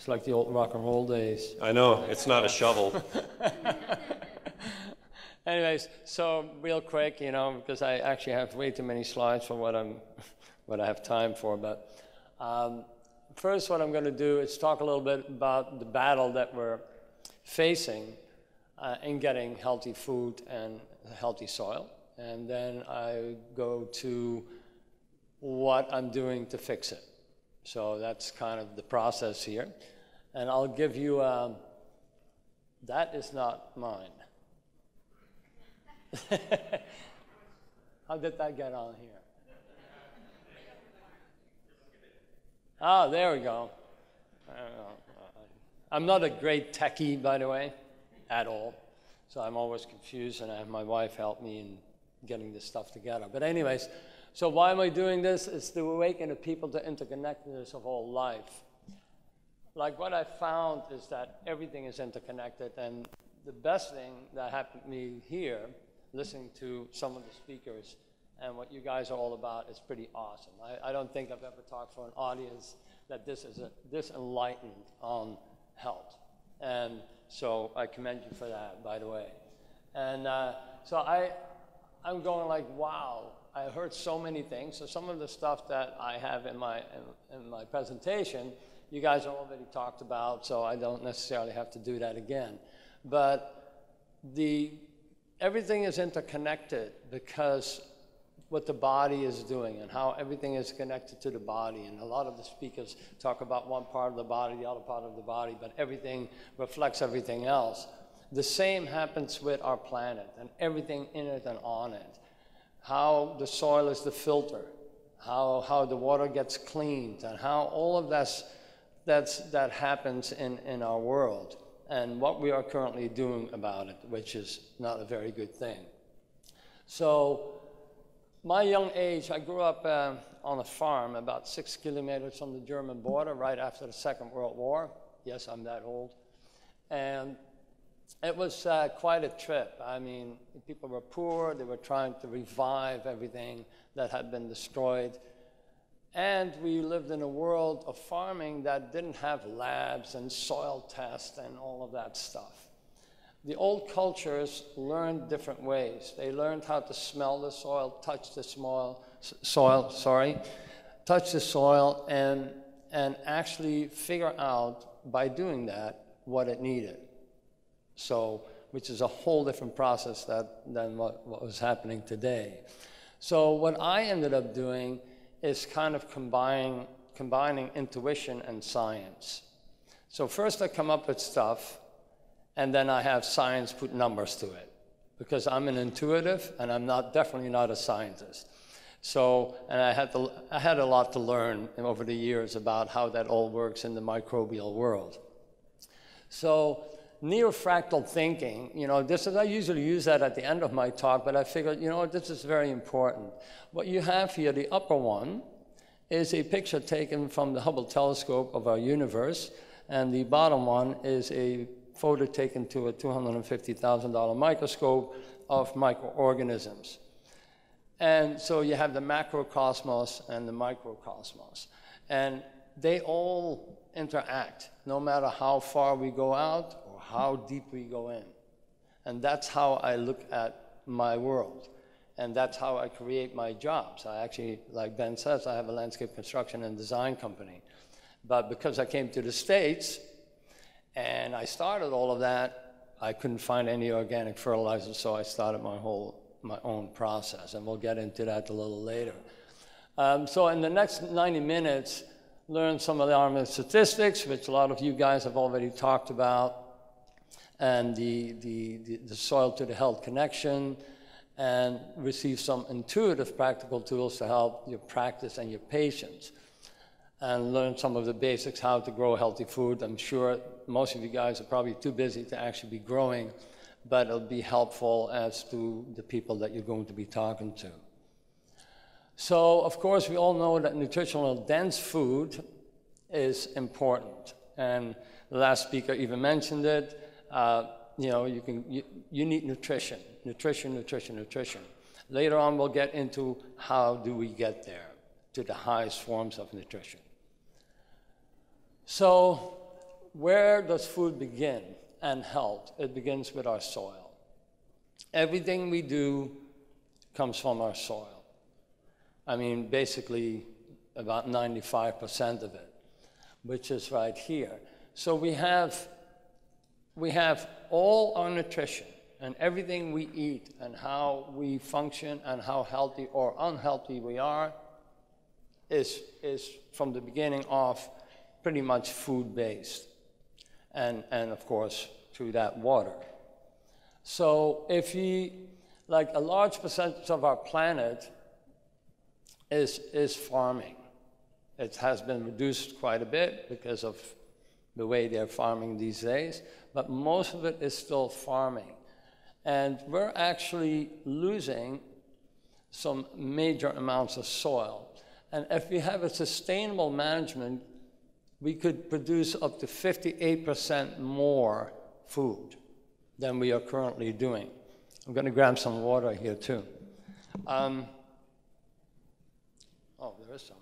It's like the old rock and roll days. I know, it's not a shovel. Anyways, so real quick, you know, because I actually have way too many slides for what I have time for, but first what I'm going to do is talk a little bit about the battle that we're facing in getting healthy food and healthy soil. And then I go to what I'm doing to fix it. So that's kind of the process here. And I'll give you, that is not mine. How did that get on here? Ah, there we go. I'm not a great techie, by the way, at all. So I'm always confused, and I have my wife help me in getting this stuff together. But anyways, so why am I doing this? It's to awaken the people to interconnectedness of all life. Like what I found is that everything is interconnected, and the best thing that happened to me here, listening to some of the speakers and what you guys are all about, is pretty awesome. I don't think I've ever talked for an audience that this enlightened on health. And so I commend you for that, by the way. And so I'm going like, wow, I heard so many things. So some of the stuff that I have in my presentation, you guys have already talked about, so I don't necessarily have to do that again. But everything is interconnected because what the body is doing and how everything is connected to the body. And a lot of the speakers talk about one part of the body, the other part of the body, but everything reflects everything else. The same happens with our planet and everything in it and on it. How the soil is the filter, how the water gets cleaned, and how all of that happens in our world, and what we are currently doing about it, which is not a very good thing. So my young age, I grew up on a farm about 6 kilometers from the German border right after the Second World War. Yes, I'm that old. And it was quite a trip. I mean, people were poor. They were trying to revive everything that had been destroyed. And we lived in a world of farming that didn't have labs and soil tests and all of that stuff. The old cultures learned different ways. They learned how to smell the soil, touch the soil, and actually figure out by doing that what it needed. So, which is a whole different process than what was happening today. So what I ended up doing is kind of combining intuition and science. So first I come up with stuff, and then I have science put numbers to it, because I'm an intuitive and I'm definitely not a scientist. So, and I had a lot to learn over the years about how that all works in the microbial world. So neofractal thinking, you know, I usually use that at the end of my talk, but I figured, you know, this is very important. What you have here, the upper one, is a picture taken from the Hubble telescope of our universe, and the bottom one is a photo taken to a $250,000 microscope of microorganisms. And so you have the macrocosmos and the microcosmos. And they all interact, no matter how far we go out or how deep we go in. And that's how I look at my world. And that's how I create my jobs. I actually, like Ben says, I have a landscape construction and design company. But because I came to the States, and I started all of that, I couldn't find any organic fertilizer, so I started my own process, and we'll get into that a little later. So in the next 90 minutes, learn some of the statistics, which a lot of you guys have already talked about, and the soil to the health connection, and receive some intuitive practical tools to help your practice and your patients. And learn some of the basics, how to grow healthy food. I'm sure most of you guys are probably too busy to actually be growing, but it'll be helpful as to the people that you're going to be talking to. So, of course, we all know that nutritional dense food is important. And the last speaker even mentioned it. You know, you need nutrition. Nutrition. Later on, we'll get into how do we get there to the highest forms of nutrition. So where does food begin and health? It begins with our soil. Everything we do comes from our soil. I mean, basically about 95% of it, which is right here. So we have all our nutrition and everything we eat and how we function and how healthy or unhealthy we are is from the beginning off pretty much food-based. And of course, through that, water. So if like a large percentage of our planet is farming. It has been reduced quite a bit because of the way they're farming these days, but most of it is still farming. And we're actually losing some major amounts of soil. And if we have a sustainable management, we could produce up to 58% more food than we are currently doing. I'm going to grab some water here too. Oh, there is some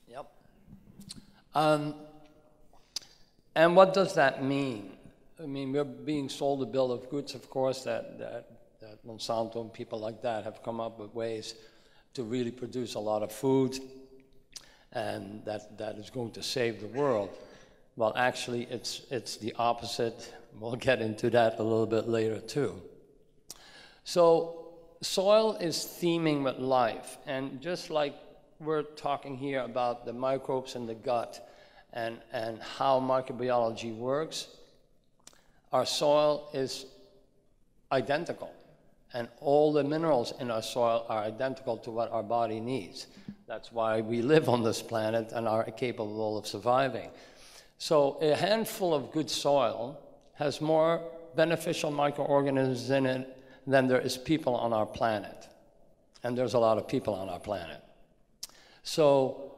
there. Yep. And what does that mean? I mean, we're being sold a bill of goods, of course, that Monsanto and people like that have come up with ways to really produce a lot of food, and that is going to save the world. Well, actually, it's the opposite. We'll get into that a little bit later, too. So soil is teeming with life, and just like we're talking here about the microbes in the gut and how microbiology works, our soil is identical. And all the minerals in our soil are identical to what our body needs. That's why we live on this planet and are capable of surviving. So a handful of good soil has more beneficial microorganisms in it than there is people on our planet. And there's a lot of people on our planet. So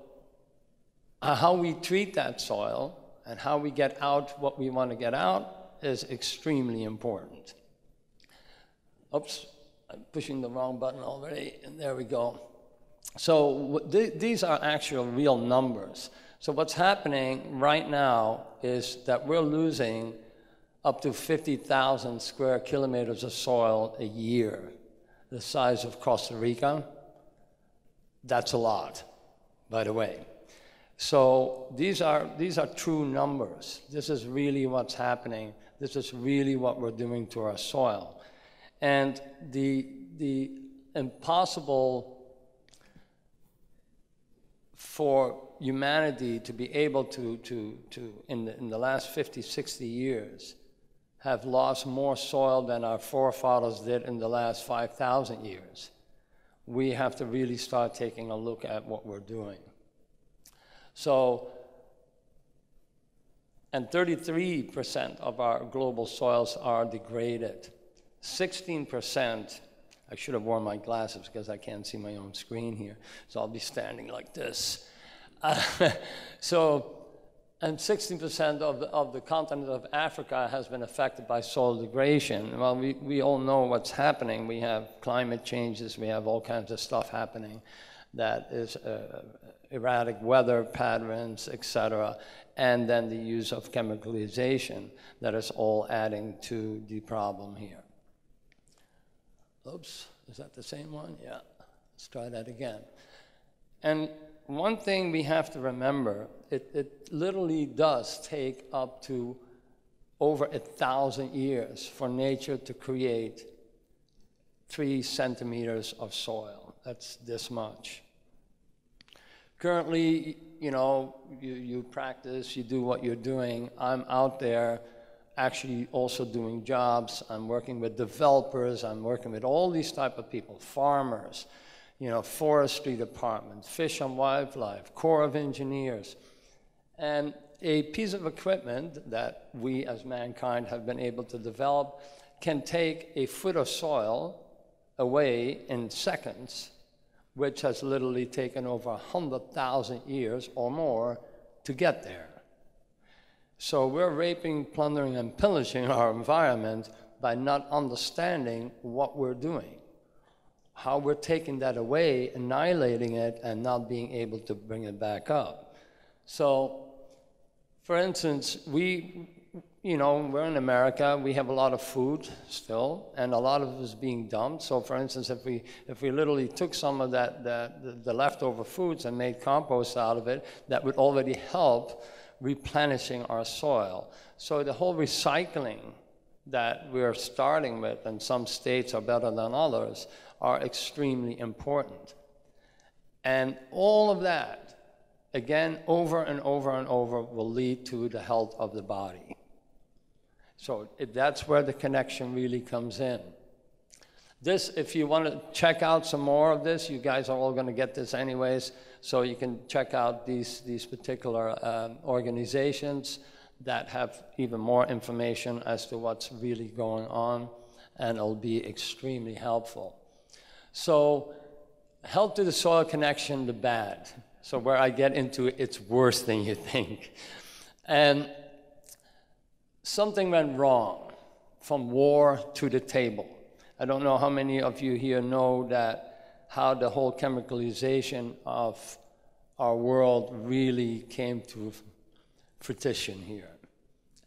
how we treat that soil and how we get out what we want to get out is extremely important. Oops, I'm pushing the wrong button already, and there we go. So these are actual real numbers. So what's happening right now is that we're losing up to 50,000 square kilometers of soil a year, the size of Costa Rica. That's a lot, by the way. So these are true numbers. This is really what's happening. This is really what we're doing to our soil. And the impossible for humanity to be able to in the last 50, 60 years, have lost more soil than our forefathers did in the last 5,000 years. We have to really start taking a look at what we're doing. So, and 33% of our global soils are degraded. 16%, I should have worn my glasses because I can't see my own screen here, so I'll be standing like this. And 16% of the continent of Africa has been affected by soil degradation. Well, we all know what's happening. We have climate changes, we have all kinds of stuff happening that is erratic weather patterns, etc., and then the use of chemicalization that is all adding to the problem here. Oops, is that the same one? Yeah, let's try that again. And one thing we have to remember, it literally does take up to over 1,000 years for nature to create 3 centimeters of soil. That's this much. Currently, you know, you practice, you do what you're doing. I'm out there actually also doing jobs. I'm working with developers. I'm working with all these type of people, farmers, you know, forestry department, fish and wildlife, Corps of Engineers. And a piece of equipment that we as mankind have been able to develop can take a foot of soil away in seconds, which has literally taken over 100,000 years or more to get there. So we're raping, plundering, and pillaging our environment by not understanding what we're doing, how we're taking that away, annihilating it, and not being able to bring it back up. So, for instance, we're in America, we have a lot of food still, and a lot of it is being dumped. So for instance, if we literally took some of the leftover foods and made compost out of it, that would already help replenishing our soil. So the whole recycling that we're starting with, and some states are better than others, are extremely important. And all of that, again, over and over and over, will lead to the health of the body. So that's where the connection really comes in. This, if you want to check out some more of this, you guys are all going to get this anyways, so you can check out these particular organizations that have even more information as to what's really going on, and it'll be extremely helpful. So, health to the soil connection, the bad. So where I get into it, it's worse than you think. And something went wrong from war to the table. I don't know how many of you here know that how the whole chemicalization of our world really came to fruition here.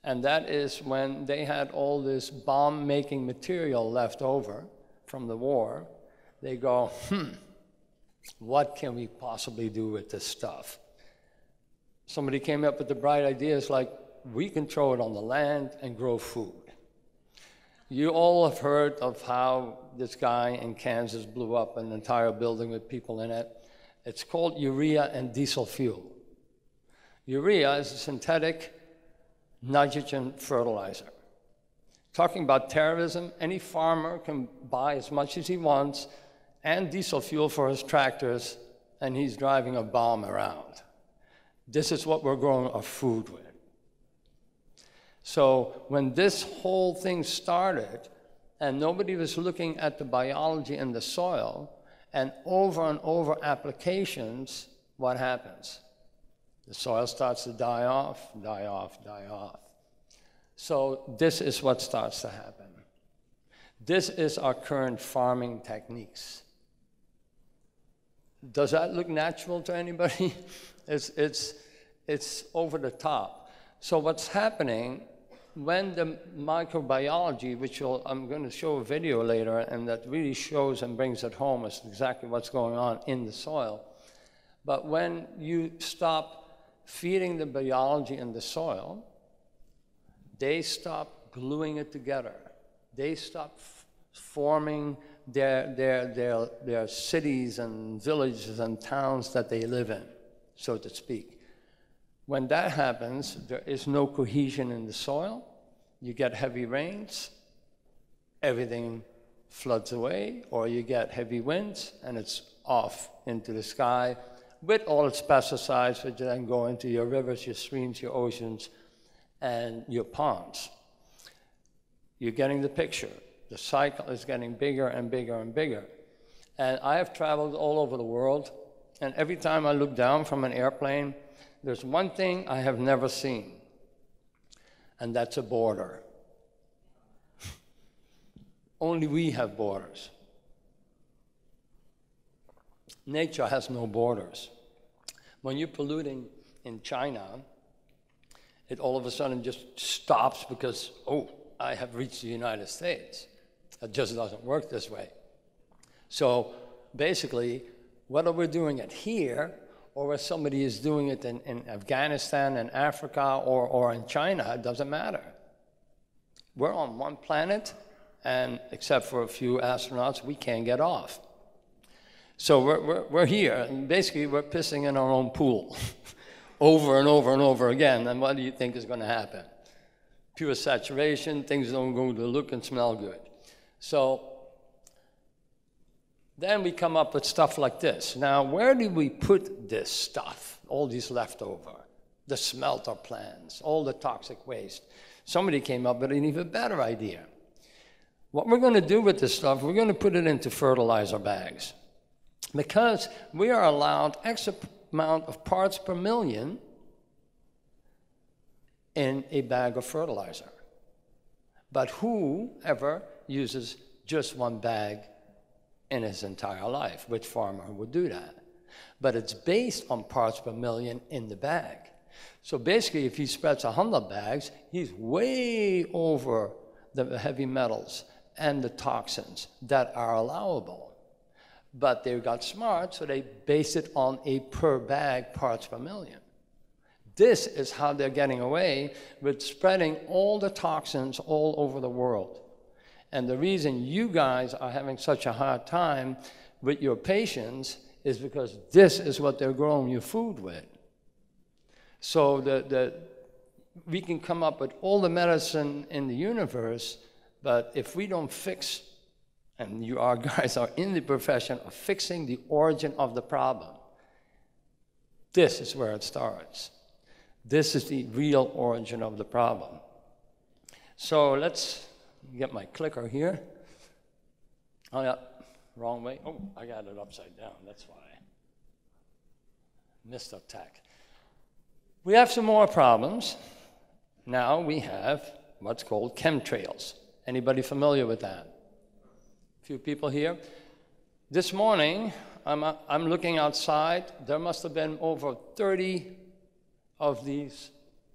And that is when they had all this bomb-making material left over from the war. They go, what can we possibly do with this stuff? Somebody came up with the bright ideas like, we can throw it on the land and grow food. You all have heard of how this guy in Kansas blew up an entire building with people in it. It's called urea and diesel fuel. Urea is a synthetic nitrogen fertilizer. Talking about terrorism, any farmer can buy as much as he wants and diesel fuel for his tractors, and he's driving a bomb around. This is what we're growing our food with. So when this whole thing started, and nobody was looking at the biology in the soil, and over applications, what happens? The soil starts to die off, die off, die off. So this is what starts to happen. This is our current farming techniques. Does that look natural to anybody? It's over the top. So what's happening when the microbiology, which I'm going to show a video later, and that really shows and brings it home as exactly what's going on in the soil. But when you stop feeding the biology in the soil, they stop gluing it together. They stop forming their cities and villages and towns that they live in, so to speak. When that happens, there is no cohesion in the soil. You get heavy rains, everything floods away, or you get heavy winds, and it's off into the sky with all its pesticides, which then go into your rivers, your streams, your oceans, and your ponds. You're getting the picture. The cycle is getting bigger and bigger and bigger. And I have traveled all over the world, and every time I look down from an airplane, there's one thing I have never seen, and that's a border. Only we have borders. Nature has no borders. When you're polluting in China, it all of a sudden just stops because, oh, I have reached the United States. It just doesn't work this way. So basically, whether we're doing it here or where somebody is doing it in Afghanistan and Africa or in China, it doesn't matter. We're on one planet, and except for a few astronauts, we can't get off. So we're here, and basically we're pissing in our own pool over and over and over again, and what do you think is going to happen? Pure saturation, things don't go to look and smell good. So then we come up with stuff like this. Now, where do we put this stuff, all these leftover? The smelter plants, all the toxic waste. Somebody came up with an even better idea. What we're going to do with this stuff, we're going to put it into fertilizer bags. Because we are allowed X amount of parts per million in a bag of fertilizer. But whoever uses just one bag in his entire life, which farmer would do that? but it's based on parts per million in the bag. So basically, if he spreads 100 bags, he's way over the heavy metals and the toxins that are allowable. But they got smart, so they base it on a per bag parts per million. This is how they're getting away with spreading all the toxins all over the world. And the reason you guys are having such a hard time with your patients is because this is what they're growing your food with. So we can come up with all the medicine in the universe, but if we don't fix, and you guys are in the profession of fixing the origin of the problem, this is where it starts. This is the real origin of the problem. So let's get my clicker here. Oh yeah, wrong way. Oh, I got it upside down, that's why. Missed attack. We have some more problems. Now we have what's called chemtrails. Anybody familiar with that? A few people here. This morning, I'm looking outside. There must have been over 30 of these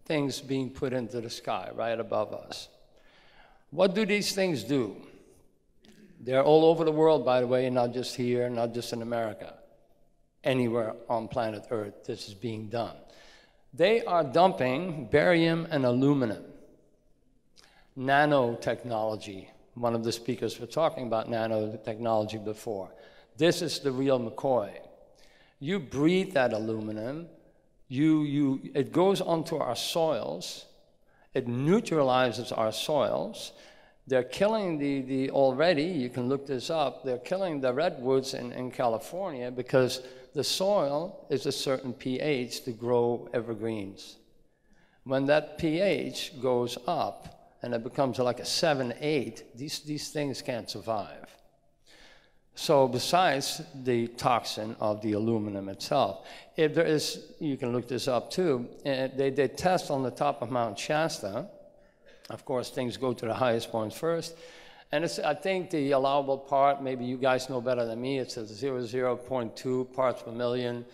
things being put into the sky right above us. What do these things do? They're all over the world, by the way, not just here, not just in America. Anywhere on planet Earth, this is being done. They are dumping barium and aluminum. Nanotechnology. One of the speakers were talking about nanotechnology before. This is the real McCoy. You breathe that aluminum, it goes onto our soils, it neutralizes our soils. They're killing already, you can look this up, they're killing the redwoods in California because the soil is a certain pH to grow evergreens. When that pH goes up and it becomes like a 7, 8, these things can't survive. So besides the toxin of the aluminum itself, if there is, you can look this up too, they test on the top of Mount Shasta. Of course, things go to the highest points first. And I think the allowable part, maybe you guys know better than me, it's a 0.2 parts per million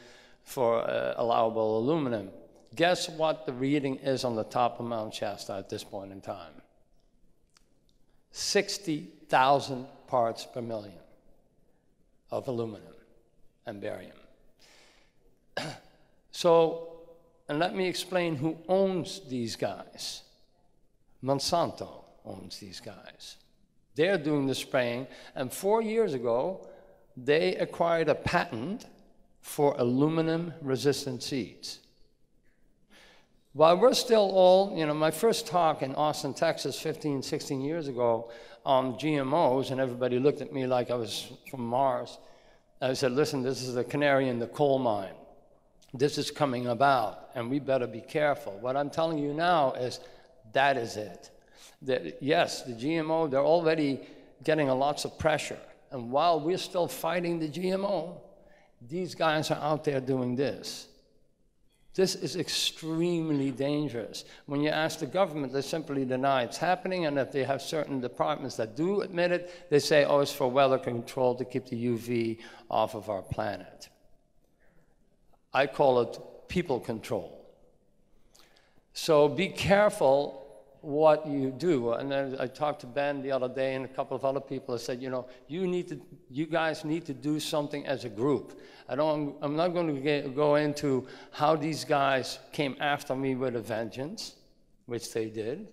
for allowable aluminum. Guess what the reading is on the top of Mount Shasta at this point in time? 60,000 parts per million of aluminum and barium. So, and let me explain who owns these guys. Monsanto owns these guys. They're doing the spraying, and 4 years ago, they acquired a patent for aluminum-resistant seeds. While we're still all, my first talk in Austin, Texas, 15, 16 years ago on GMOs, and everybody looked at me like I was from Mars. I said, listen, this is the canary in the coal mine. This is coming about, and we better be careful. What I'm telling you now is that is it. Yes, the GMO, they're already getting lots of pressure. And while we're still fighting the GMO, these guys are out there doing this. This is extremely dangerous. When you ask the government, they simply deny it's happening, and if they have certain departments that do admit it, they say, oh, it's for weather control to keep the UV off of our planet. I call it people control. So be careful what you do. And then I talked to Ben the other day and a couple of other people. I said, you guys need to do something as a group. I'm not going to go into how these guys came after me with a vengeance, which they did.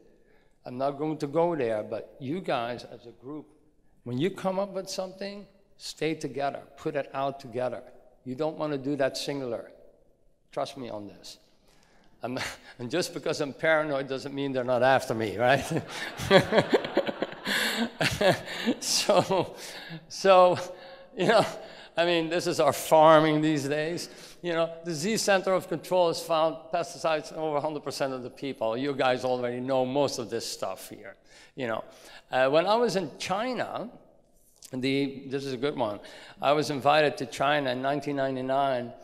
I'm not going to go there, but you guys as a group, when you come up with something, stay together, put it out together. You don't want to do that singular. Trust me on this. And just because I'm paranoid doesn't mean they're not after me, right? So, this is our farming these days. The disease center of control has found pesticides in over 100% of the people. You guys already know most of this stuff here. When I was in China, this is a good one. I was invited to China in 1999.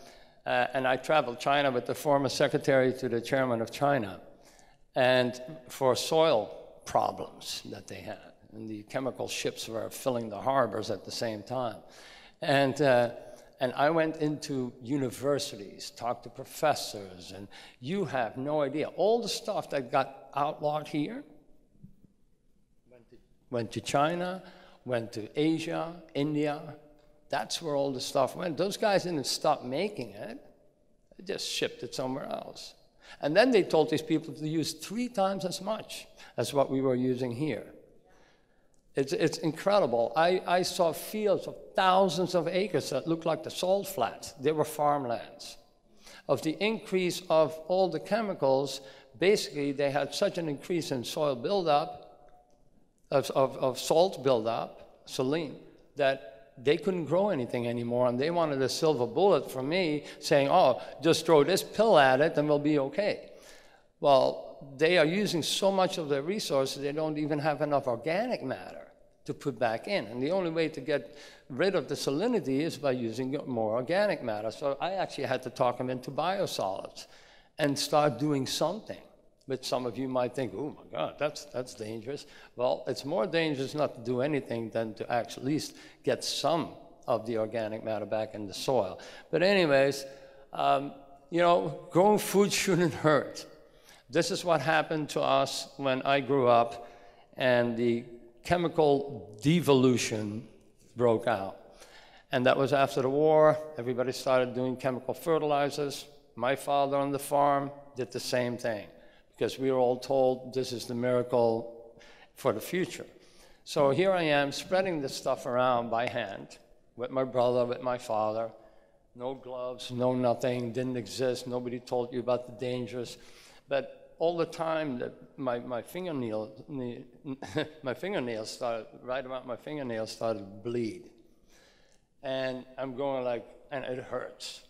And I traveled China with the former secretary to the chairman of China, and for soil problems that they had. And the chemical ships were filling the harbors at the same time. And And I went into universities, talked to professors, and you have no idea. All the stuff that got outlawed here went to China, went to Asia, India. That's where all the stuff went. Those guys didn't stop making it. They just shipped it somewhere else. And then they told these people to use 3 times as much as what we were using here. It's incredible. I saw fields of thousands of acres that looked like the salt flats. They were farmlands. Of the increase of all the chemicals, basically they had such an increase in soil buildup, of salt buildup, saline, that they couldn't grow anything anymore, and they wanted a silver bullet from me saying, oh, just throw this pill at it and we'll be okay. Well, they are using so much of their resources, they don't even have enough organic matter to put back in. And the only way to get rid of the salinity is by using more organic matter. So I actually had to talk them into biosolids and start doing something. But some of you might think, oh my God, that's dangerous. Well, it's more dangerous not to do anything than to at least get some of the organic matter back in the soil. But anyways, you know, growing food shouldn't hurt. This is what happened to us when I grew up and the chemical devolution broke out. And that was after the war. Everybody started doing chemical fertilizers. My father on the farm did the same thing because we were all told this is the miracle for the future. So here I am spreading this stuff around by hand with my brother, with my father. No gloves, no nothing, didn't exist. Nobody told you about the dangers. But all the time that my fingernails started, right around my fingernails started to bleed. And I'm going like, and it hurts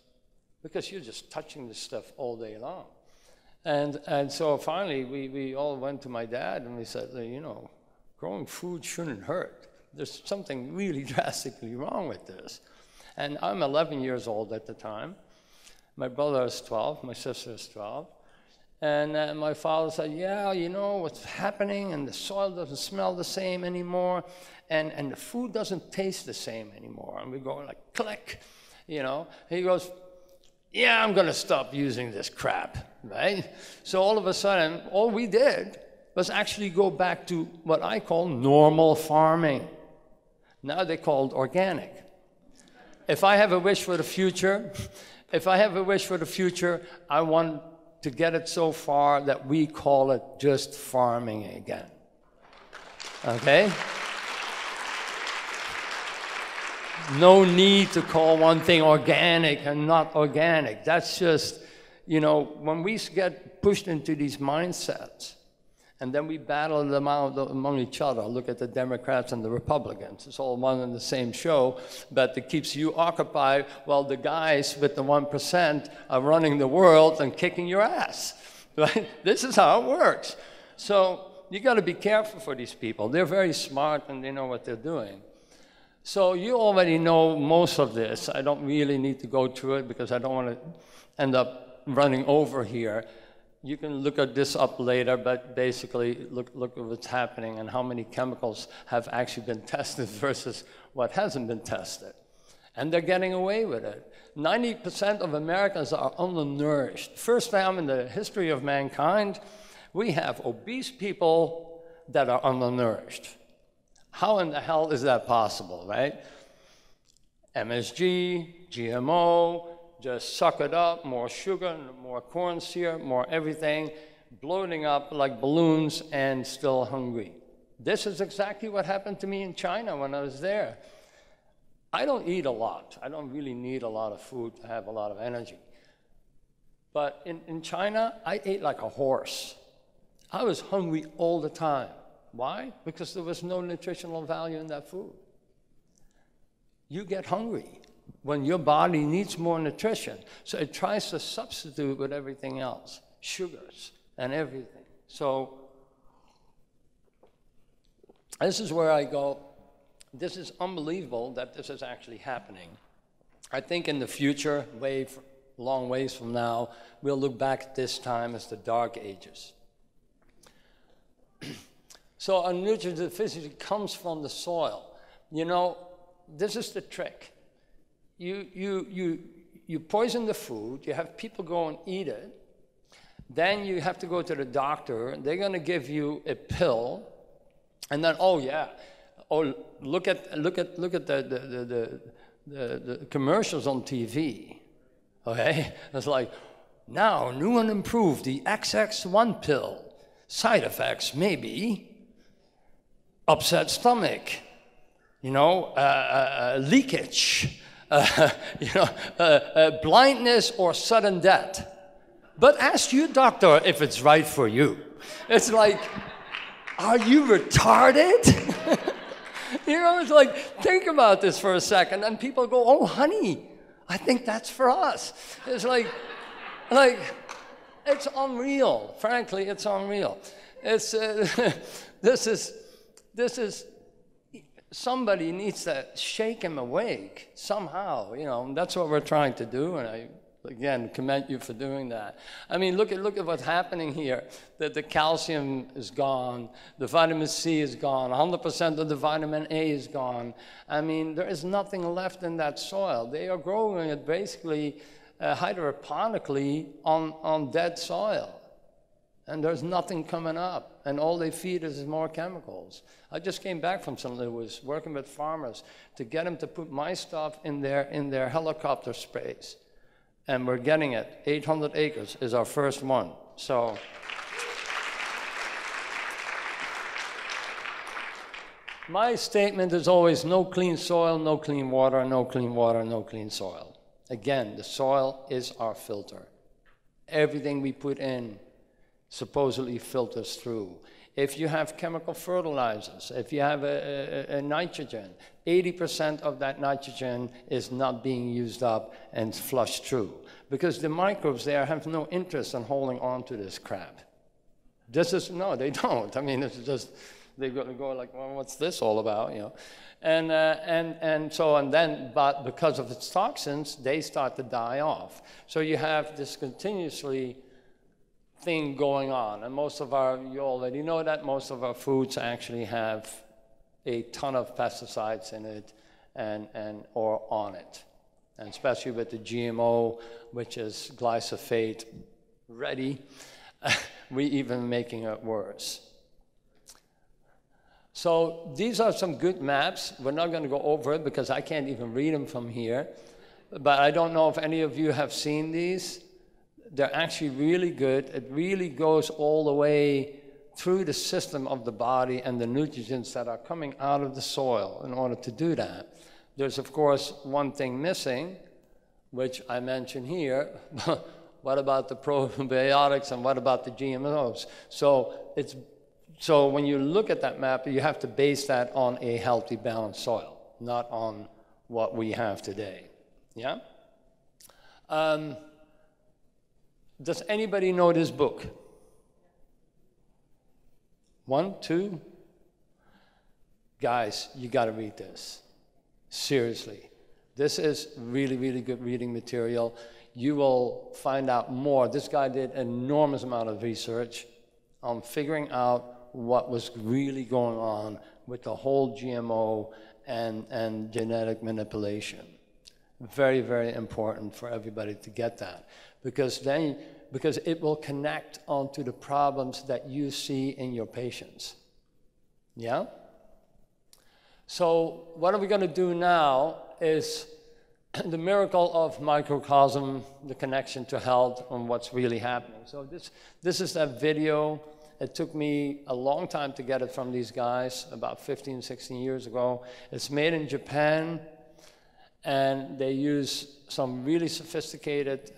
because you're just touching this stuff all day long. And so finally we all went to my dad and we said, you know, growing food shouldn't hurt. There's something really drastically wrong with this. And I'm 11 years old at the time. My brother is 12, my sister is 12. And my father said, yeah, you know what's happening, and the soil doesn't smell the same anymore, and the food doesn't taste the same anymore. And we go like, click, you know. He goes, yeah, I'm going to stop using this crap, right? So all of a sudden, all we did was actually go back to what I call normal farming. Now they call it organic. If I have a wish for the future, I want to get it so far that we call it just farming again. Okay? No need to call one thing organic and not organic. That's just, you know, when we get pushed into these mindsets, and then we battle them out among each other. Look at the Democrats and the Republicans. It's all one and the same show, but it keeps you occupied while the guys with the 1% are running the world and kicking your ass. Right? This is how it works. So you got to be careful for these people. They're very smart and they know what they're doing. So you already know most of this. I don't really need to go through it because I don't want to end up running over here. You can look at this up later, but basically look at what's happening and how many chemicals have actually been tested versus what hasn't been tested. And they're getting away with it. 90% of Americans are undernourished. First time in the history of mankind, we have obese people that are undernourished. How in the hell is that possible, right? MSG, GMO, just suck it up, more sugar, more corn syrup, more everything, bloating up like balloons and still hungry. This is exactly what happened to me in China when I was there. I don't eat a lot. I don't really need a lot of food to have a lot of energy. But in China, I ate like a horse. I was hungry all the time. Why? Because there was no nutritional value in that food. You get hungry when your body needs more nutrition. So it tries to substitute with everything else, sugars and everything. So this is where I go, this is unbelievable that this is actually happening. I think in the future, long ways from now, we'll look back at this time as the Dark Ages. So our nutrient deficiency comes from the soil. You know, this is the trick. you poison the food, you have people go and eat it, then you have to go to the doctor, they're going to give you a pill, and then, oh yeah, oh, look at the commercials on TV, okay? It's like, now, new and improved, the XX1 pill. Side effects, maybe upset stomach, leakage, blindness or sudden death. But ask your doctor if it's right for you. It's like, are you retarded? It's like, think about this for a second. And people go, oh, honey, I think that's for us. It's like, it's unreal. Frankly, it's unreal. It's, this is, somebody needs to shake him awake somehow, That's what we're trying to do, and I, again, commend you for doing that. I mean, look at what's happening here. That the calcium is gone, the vitamin C is gone, 100% of the vitamin A is gone. I mean, there is nothing left in that soil. They are growing it basically hydroponically on dead soil. And there's nothing coming up. And all they feed is more chemicals. I just came back from St. Louis working with farmers to get them to put my stuff in their helicopter sprays. And we're getting it. 800 acres is our first one. So my statement is always no clean soil, no clean water, no clean water, no clean soil. Again, the soil is our filter. Everything we put in supposedly filters through. If you have chemical fertilizers, if you have a nitrogen, 80% of that nitrogen is not being used up and flushed through. Because the microbes there have no interest in holding on to this crap. No, they don't. I mean, it's just, they're going to go like, well, what's this all about, And then, but because of its toxins, they start to die off. So you have this continuously thing going on. And you already know that most of our foods actually have a ton of pesticides in it or on it. And especially with the GMO, which is glyphosate ready, we even making it worse. So these are some good maps. We're not going to go over it because I can't even read them from here. But I don't know if any of you have seen these. They're actually really good. It really goes all the way through the system of the body and the nutrients that are coming out of the soil in order to do that. There's, of course, one thing missing, which I mentioned here. What about the probiotics and what about the GMOs? So when you look at that map, you have to base that on a healthy, balanced soil, not on what we have today. Yeah? Does anybody know this book? 1, 2? Guys, you got to read this. Seriously. This is really, really good reading material. You will find out more. This guy did an enormous amount of research on figuring out what was really going on with the whole GMO and genetic manipulation. Very, very important for everybody to get that. Because it will connect onto the problems that you see in your patients. Yeah? So what are we going to do now is the miracle of microcosm, the connection to health and what's really happening. So this is that video. It took me a long time to get it from these guys, about 15, 16 years ago. It's made in Japan, and they use some really sophisticated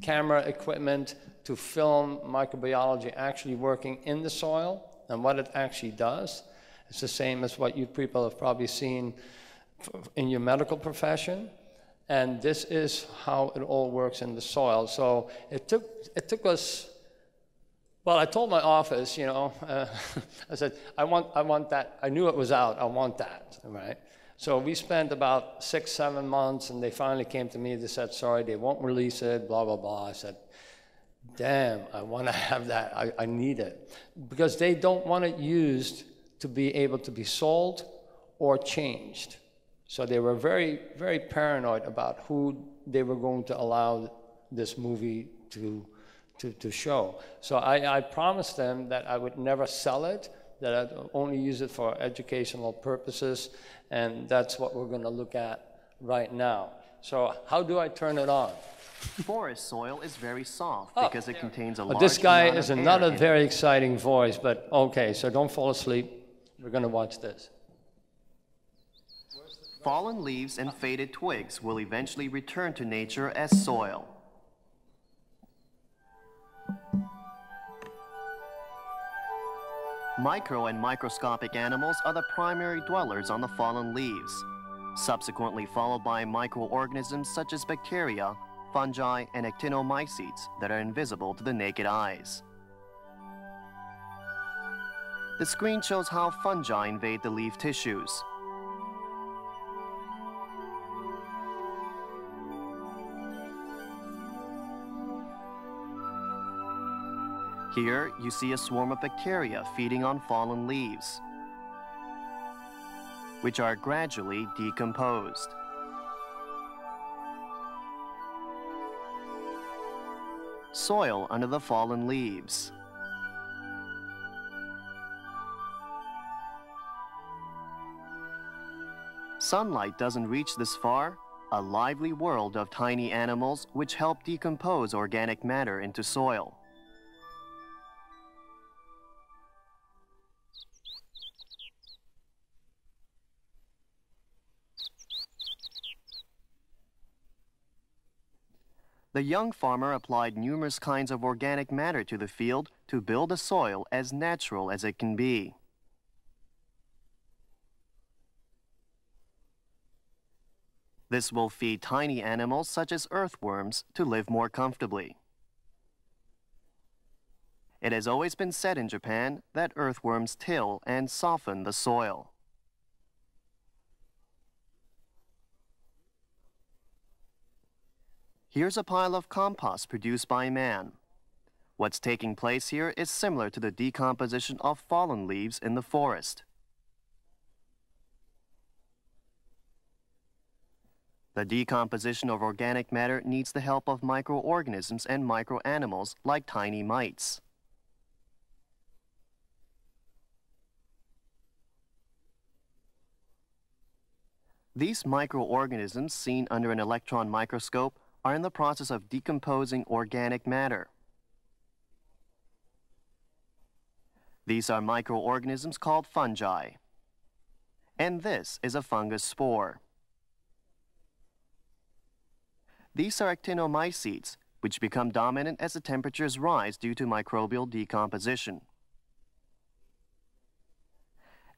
camera equipment to film microbiology actually working in the soil and what it actually does. It's the same as what you people have probably seen in your medical profession. And this is how it all works in the soil. So it took us, well, I told my office, I said, I want that. I knew it was out. I want that, right? So we spent about 6, 7 months, and they finally came to me. They said, sorry, they won't release it, blah, blah, blah. I said, damn, I want to have that. I need it. Because they don't want it used to be able to be sold or changed. So they were very, very paranoid about who they were going to allow this movie to show. So I promised them that I would never sell it, that I'd only use it for educational purposes, and that's what we're going to look at right now. So how do I turn it on? Forest soil is very soft because it contains a large This guy amount is of another air in very it. exciting voice, but okay, so don't fall asleep. We're going to watch this. Fallen leaves and faded twigs will eventually return to nature as soil. Micro and microscopic animals are the primary dwellers on the fallen leaves, subsequently followed by microorganisms such as bacteria, fungi, and actinomycetes that are invisible to the naked eyes. The screen shows how fungi invade the leaf tissues. Here, you see a swarm of bacteria feeding on fallen leaves, which are gradually decomposed. Soil under the fallen leaves. Sunlight doesn't reach this far. A lively world of tiny animals which help decompose organic matter into soil. The young farmer applied numerous kinds of organic matter to the field to build a soil as natural as it can be. This will feed tiny animals such as earthworms to live more comfortably. It has always been said in Japan that earthworms till and soften the soil. Here's a pile of compost produced by man. What's taking place here is similar to the decomposition of fallen leaves in the forest. The decomposition of organic matter needs the help of microorganisms and microanimals like tiny mites. These microorganisms, seen under an electron microscope, are in the process of decomposing organic matter. These are microorganisms called fungi. And this is a fungus spore. These are actinomycetes, which become dominant as the temperatures rise due to microbial decomposition.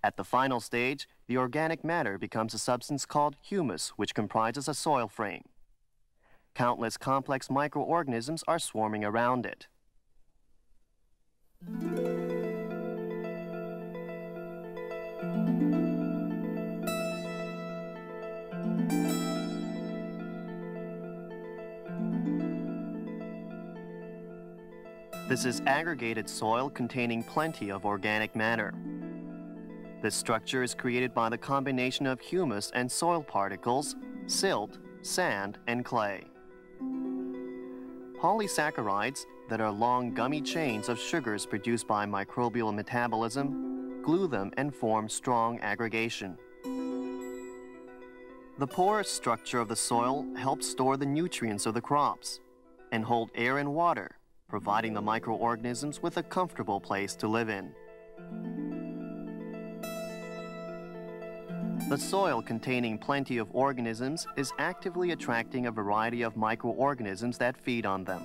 At the final stage, the organic matter becomes a substance called humus, which comprises a soil frame. Countless complex microorganisms are swarming around it. This is aggregated soil containing plenty of organic matter. This structure is created by the combination of humus and soil particles, silt, sand, and clay. Polysaccharides, that are long gummy chains of sugars produced by microbial metabolism, glue them and form strong aggregation. The porous structure of the soil helps store the nutrients of the crops and hold air and water, providing the microorganisms with a comfortable place to live in. The soil containing plenty of organisms is actively attracting a variety of microorganisms that feed on them.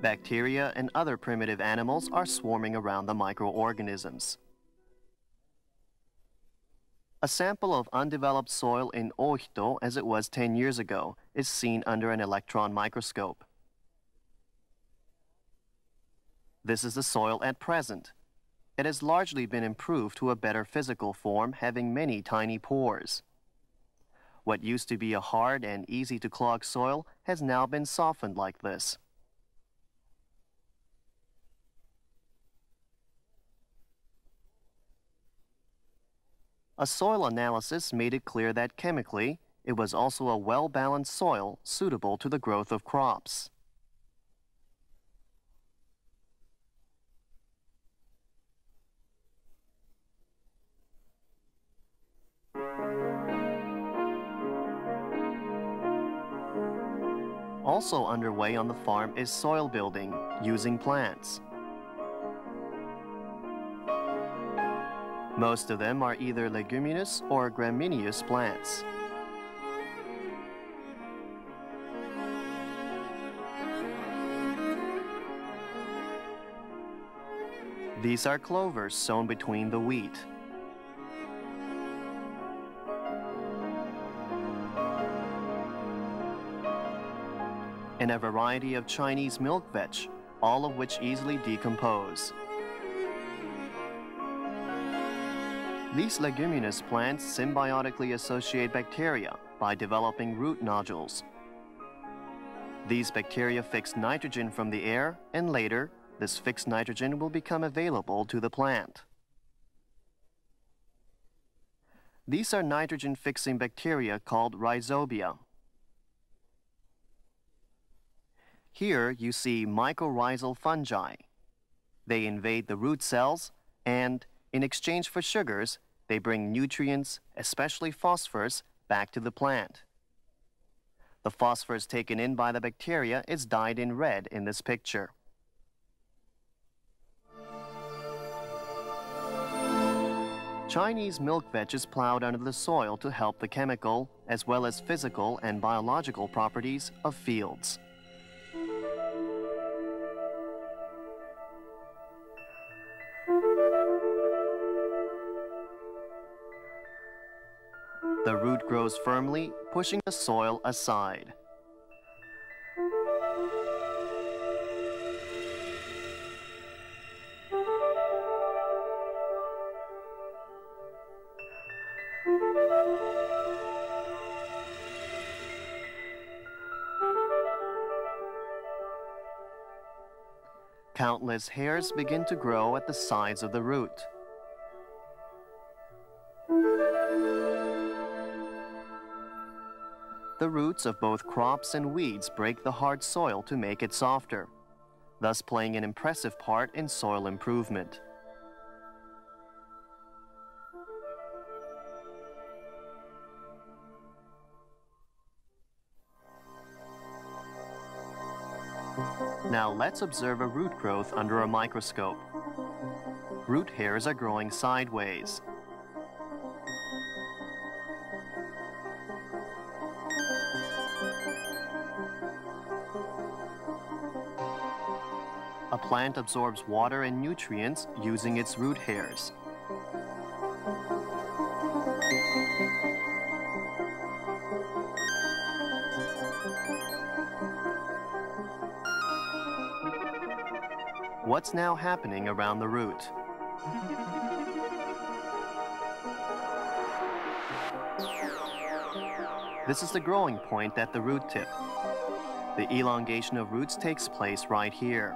Bacteria and other primitive animals are swarming around the microorganisms. A sample of undeveloped soil in Ohito, as it was 10 years ago, is seen under an electron microscope. This is the soil at present. It has largely been improved to a better physical form, having many tiny pores. What used to be a hard and easy to clog soil has now been softened like this. A soil analysis made it clear that chemically, it was also a well-balanced soil suitable to the growth of crops. Also underway on the farm is soil building using plants. Most of them are either leguminous or gramineous plants. These are clovers sown between the wheat. And a variety of Chinese milk veg, all of which easily decompose. These leguminous plants symbiotically associate bacteria by developing root nodules. These bacteria fix nitrogen from the air, and later, this fixed nitrogen will become available to the plant. These are nitrogen-fixing bacteria called rhizobia. Here you see mycorrhizal fungi. They invade the root cells and, in exchange for sugars, they bring nutrients, especially phosphorus, back to the plant. The phosphorus taken in by the bacteria is dyed in red in this picture. Chinese milk veg is plowed under the soil to help the chemical, as well as physical and biological properties of fields. The root grows firmly, pushing the soil aside. Countless hairs begin to grow at the sides of the root. The roots of both crops and weeds break the hard soil to make it softer, thus playing an impressive part in soil improvement. Now let's observe a root growth under a microscope. Root hairs are growing sideways. A plant absorbs water and nutrients using its root hairs. What's now happening around the root? This is the growing point at the root tip. The elongation of roots takes place right here.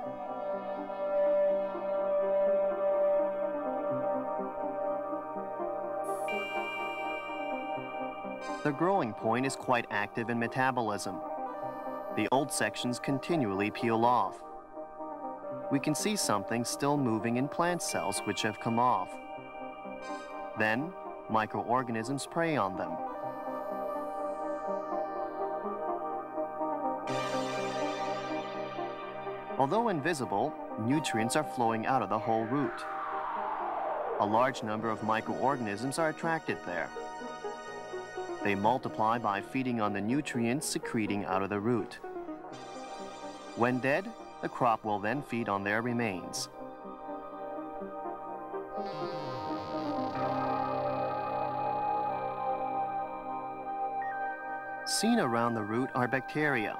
The growing point is quite active in metabolism. The old sections continually peel off. We can see something still moving in plant cells which have come off. Then, microorganisms prey on them. Although invisible, nutrients are flowing out of the whole root. A large number of microorganisms are attracted there. They multiply by feeding on the nutrients secreting out of the root. When dead, the crop will then feed on their remains. Seen around the root are bacteria.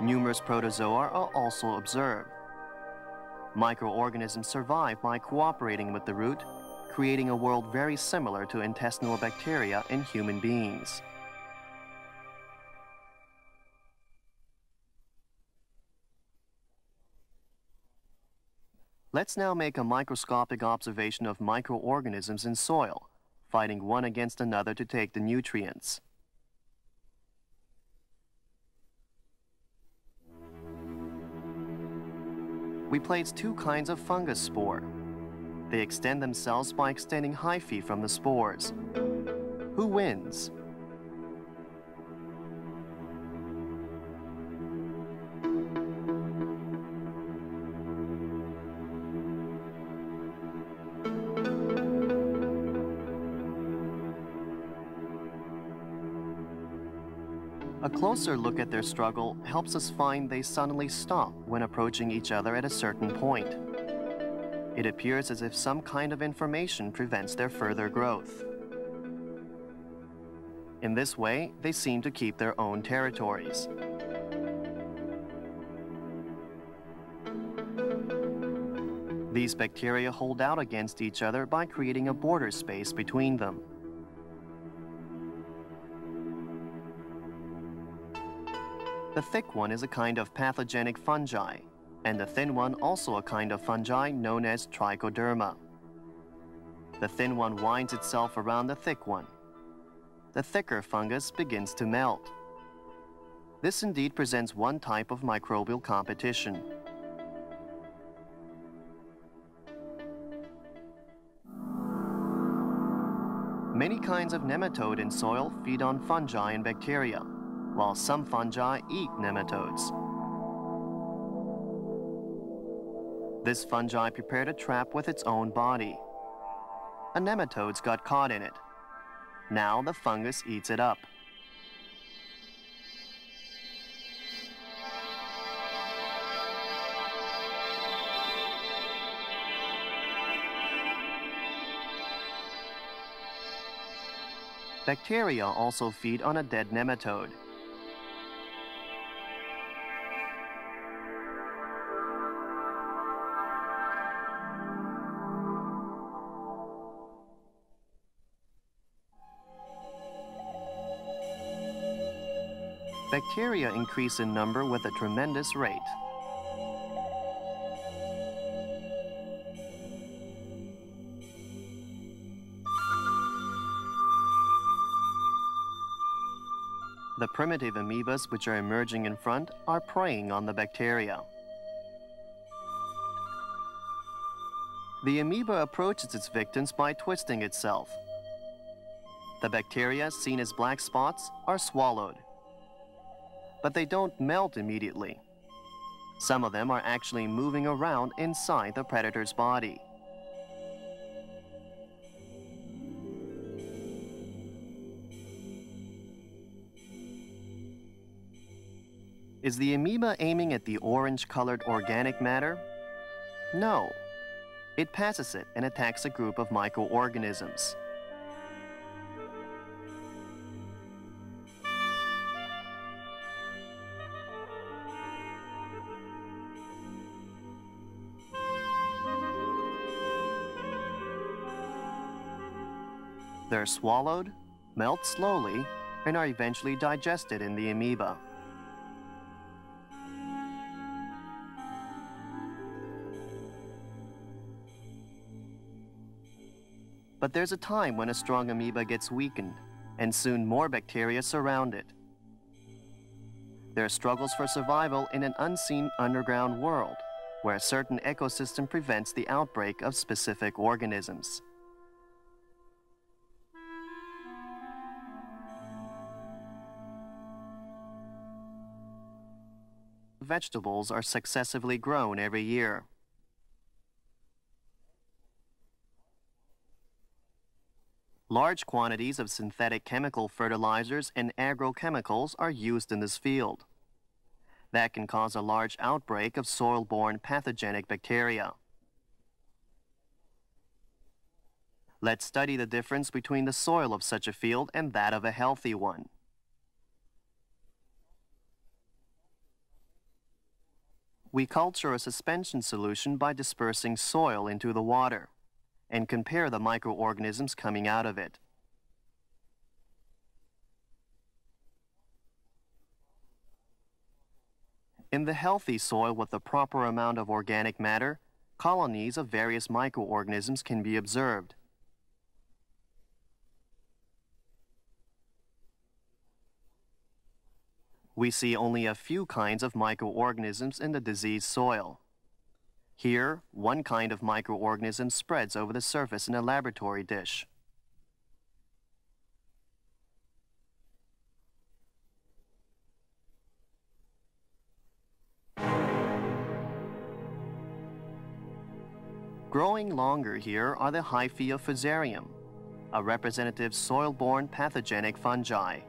Numerous protozoa are also observed. Microorganisms survive by cooperating with the root, creating a world very similar to intestinal bacteria in human beings. Let's now make a microscopic observation of microorganisms in soil, fighting one against another to take the nutrients. We placed two kinds of fungus spore. They extend themselves by extending hyphae from the spores. Who wins? A closer look at their struggle helps us find they suddenly stop when approaching each other at a certain point. It appears as if some kind of information prevents their further growth. In this way, they seem to keep their own territories. These bacteria hold out against each other by creating a border space between them. The thick one is a kind of pathogenic fungi, and the thin one also a kind of fungi known as trichoderma. The thin one winds itself around the thick one. The thicker fungus begins to melt. This indeed presents one type of microbial competition. Many kinds of nematode in soil feed on fungi and bacteria, while some fungi eat nematodes. This fungi prepared a trap with its own body. A nematode's got caught in it. Now the fungus eats it up. Bacteria also feed on a dead nematode. Bacteria increase in number with a tremendous rate. The primitive amoebas which are emerging in front are preying on the bacteria. The amoeba approaches its victims by twisting itself. The bacteria, seen as black spots, are swallowed. But they don't melt immediately. Some of them are actually moving around inside the predator's body. Is the amoeba aiming at the orange-colored organic matter? No. It passes it and attacks a group of microorganisms. They're swallowed, melt slowly, and are eventually digested in the amoeba. But there's a time when a strong amoeba gets weakened, and soon more bacteria surround it. There are struggles for survival in an unseen underground world, where a certain ecosystem prevents the outbreak of specific organisms. Vegetables are successively grown every year. Large quantities of synthetic chemical fertilizers and agrochemicals are used in this field. That can cause a large outbreak of soil-borne pathogenic bacteria. Let's study the difference between the soil of such a field and that of a healthy one. We culture a suspension solution by dispersing soil into the water and compare the microorganisms coming out of it. In the healthy soil with the proper amount of organic matter, colonies of various microorganisms can be observed. We see only a few kinds of microorganisms in the diseased soil. Here, one kind of microorganism spreads over the surface in a laboratory dish. Growing longer here are the hyphae of Fusarium, a representative soil-borne pathogenic fungi.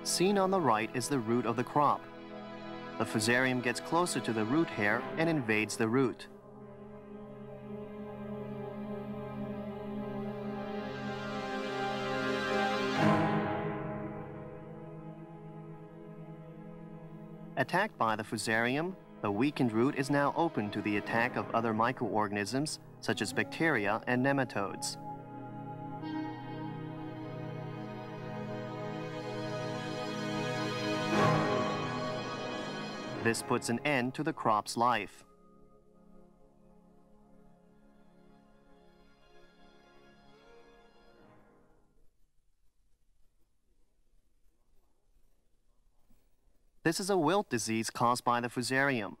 Seen on the right is the root of the crop. The Fusarium gets closer to the root hair and invades the root. Attacked by the Fusarium, the weakened root is now open to the attack of other microorganisms such as bacteria and nematodes. This puts an end to the crop's life. This is a wilt disease caused by the Fusarium.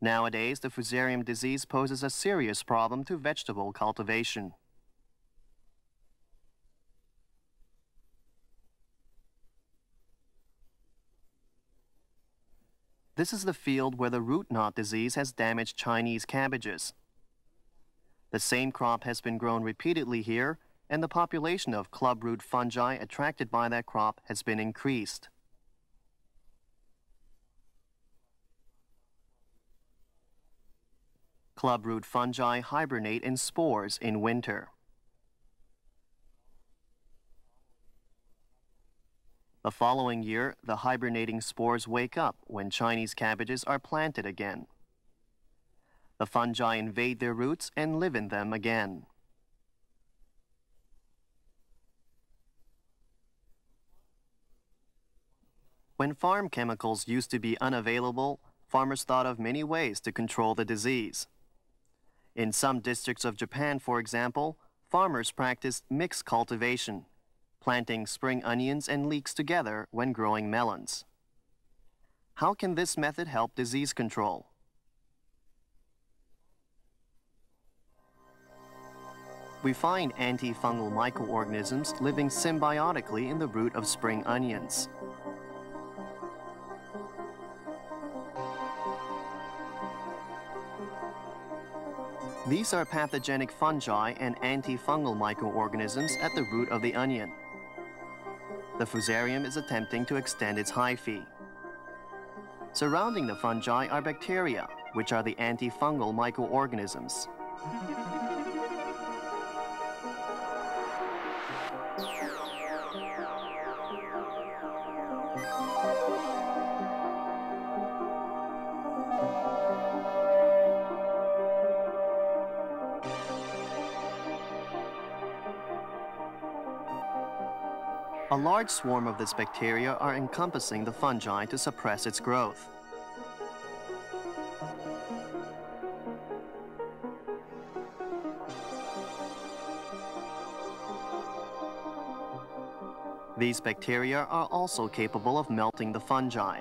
Nowadays, the Fusarium disease poses a serious problem to vegetable cultivation. This is the field where the root knot disease has damaged Chinese cabbages. The same crop has been grown repeatedly here, and the population of clubroot fungi attracted by that crop has been increased. Clubroot fungi hibernate in spores in winter. The following year, the hibernating spores wake up when Chinese cabbages are planted again. The fungi invade their roots and live in them again. When farm chemicals used to be unavailable, farmers thought of many ways to control the disease. In some districts of Japan, for example, farmers practiced mixed cultivation, planting spring onions and leeks together when growing melons. How can this method help disease control? We find antifungal microorganisms living symbiotically in the root of spring onions. These are pathogenic fungi and antifungal microorganisms at the root of the onion. The Fusarium is attempting to extend its hyphae. Surrounding the fungi are bacteria, which are the antifungal microorganisms. A large swarm of this bacteria are encompassing the fungi to suppress its growth. These bacteria are also capable of melting the fungi.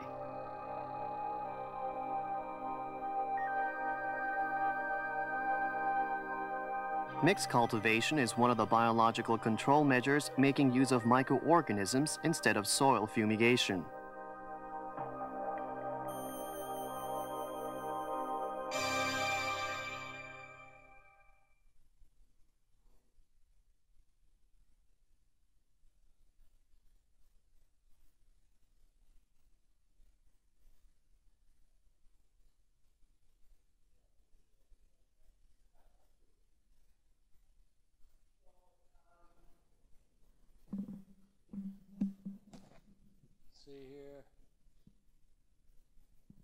Mixed cultivation is one of the biological control measures making use of microorganisms instead of soil fumigation. see here.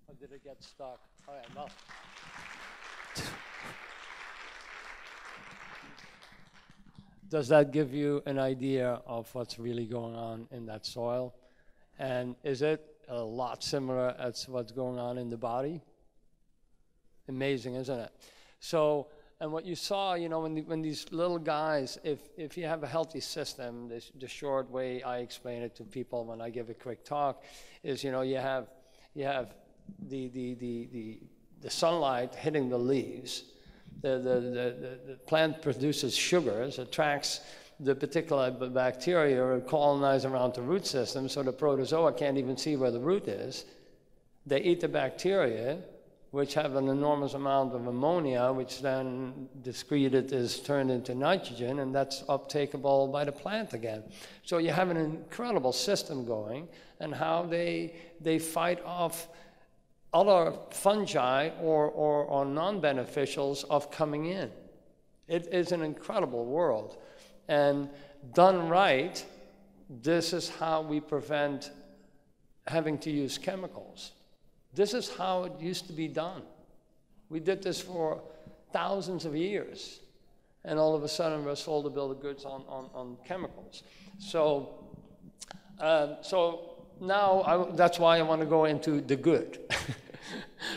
Or did it get stuck? Oh, yeah, no. Does that give you an idea of what's really going on in that soil? And is it a lot similar as what's going on in the body? Amazing, isn't it? So, and what you saw, you know, when these little guys, if you have a healthy system, the short way I explain it to people when I give a quick talk is, you know, you have the sunlight hitting the leaves. The plant produces sugars, attracts the particular bacteria or colonize around the root system, so the protozoa can't even see where the root is. They eat the bacteria, which have an enormous amount of ammonia, which then discreted is turned into nitrogen, and that's uptakeable by the plant again. So you have an incredible system going, and how they fight off other fungi or non-beneficials of coming in. It is an incredible world. And done right, this is how we prevent having to use chemicals. This is how it used to be done. We did this for thousands of years, and all of a sudden we're sold a bill of goods on chemicals. So now that's why I want to go into the good.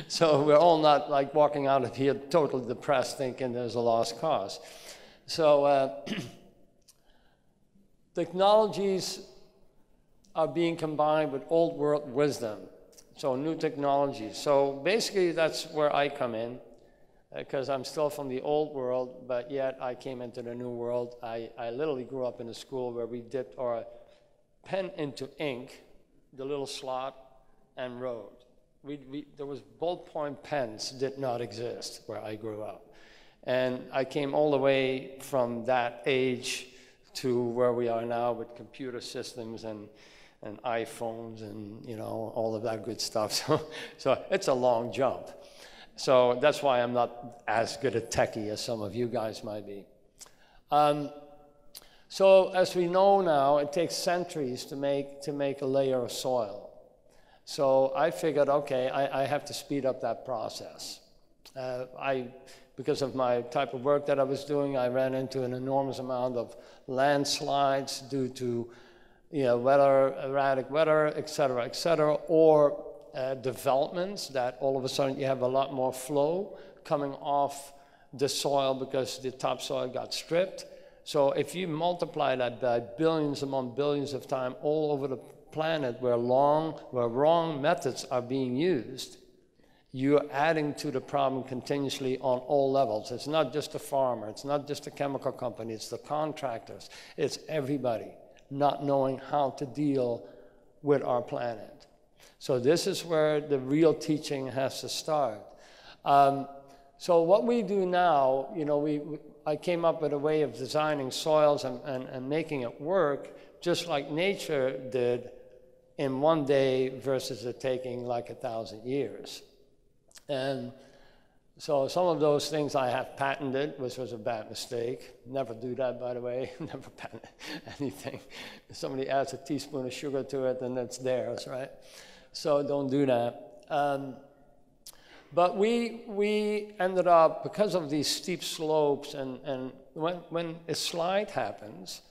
So we're all not like walking out of here totally depressed thinking there's a lost cause. So technologies are being combined with old world wisdom. So new technologies. So basically that's where I come in, because I'm still from the old world, but yet I came into the new world. I literally grew up in a school where we dipped our pen into ink, the little slot, and wrote. There was ballpoint pens did not exist where I grew up. And I came all the way from that age to where we are now with computer systems and iPhones and, you know, all of that good stuff. So it's a long jump. So that's why I'm not as good a techie as some of you guys might be. So as we know now, it takes centuries to make a layer of soil. So I figured, okay, I have to speed up that process. Because of my type of work that I was doing, I ran into an enormous amount of landslides due to, you know, weather, erratic weather, et cetera, or developments that all of a sudden you have a lot more flow coming off the soil because the topsoil got stripped. So if you multiply that by billions among billions of time all over the planet where wrong methods are being used, you're adding to the problem continuously on all levels. It's not just the farmer, it's not just the chemical company, it's the contractors, it's everybody not knowing how to deal with our planet. So this is where the real teaching has to start. So what we do now, you know, I came up with a way of designing soils and making it work just like nature did in one day versus it taking like 1,000 years. And so some of those things I have patented, which was a bad mistake. Never do that, by the way. Never patent anything. If somebody adds a teaspoon of sugar to it, then it's theirs, right? So don't do that. But we ended up, because of these steep slopes, and when a slide happens,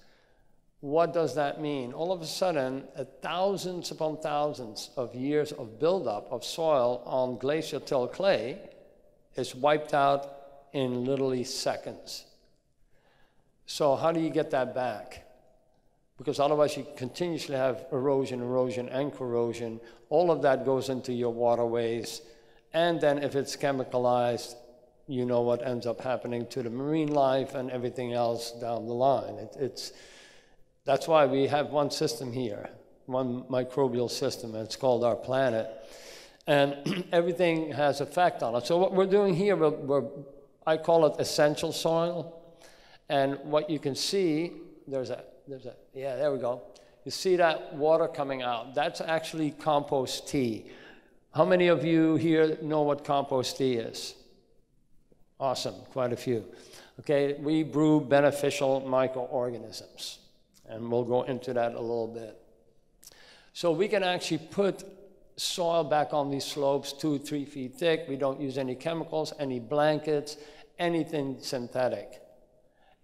what does that mean? All of a sudden, thousands upon thousands of years of buildup of soil on glacial till clay is wiped out in literally seconds. So how do you get that back? Because otherwise you continuously have erosion, and corrosion. All of that goes into your waterways. And then if it's chemicalized, you know what ends up happening to the marine life and everything else down the line. That's why we have one system here, one microbial system, and it's called our planet. And everything has effect on it. So what we're doing here, I call it essential soil. And what you can see, yeah, there we go. You see that water coming out. That's actually compost tea. How many of you here know what compost tea is? Awesome, quite a few. Okay, we brew beneficial microorganisms. And we'll go into that a little bit. So we can actually put soil back on these slopes 2-3 feet thick. We don't use any chemicals, any blankets, anything synthetic.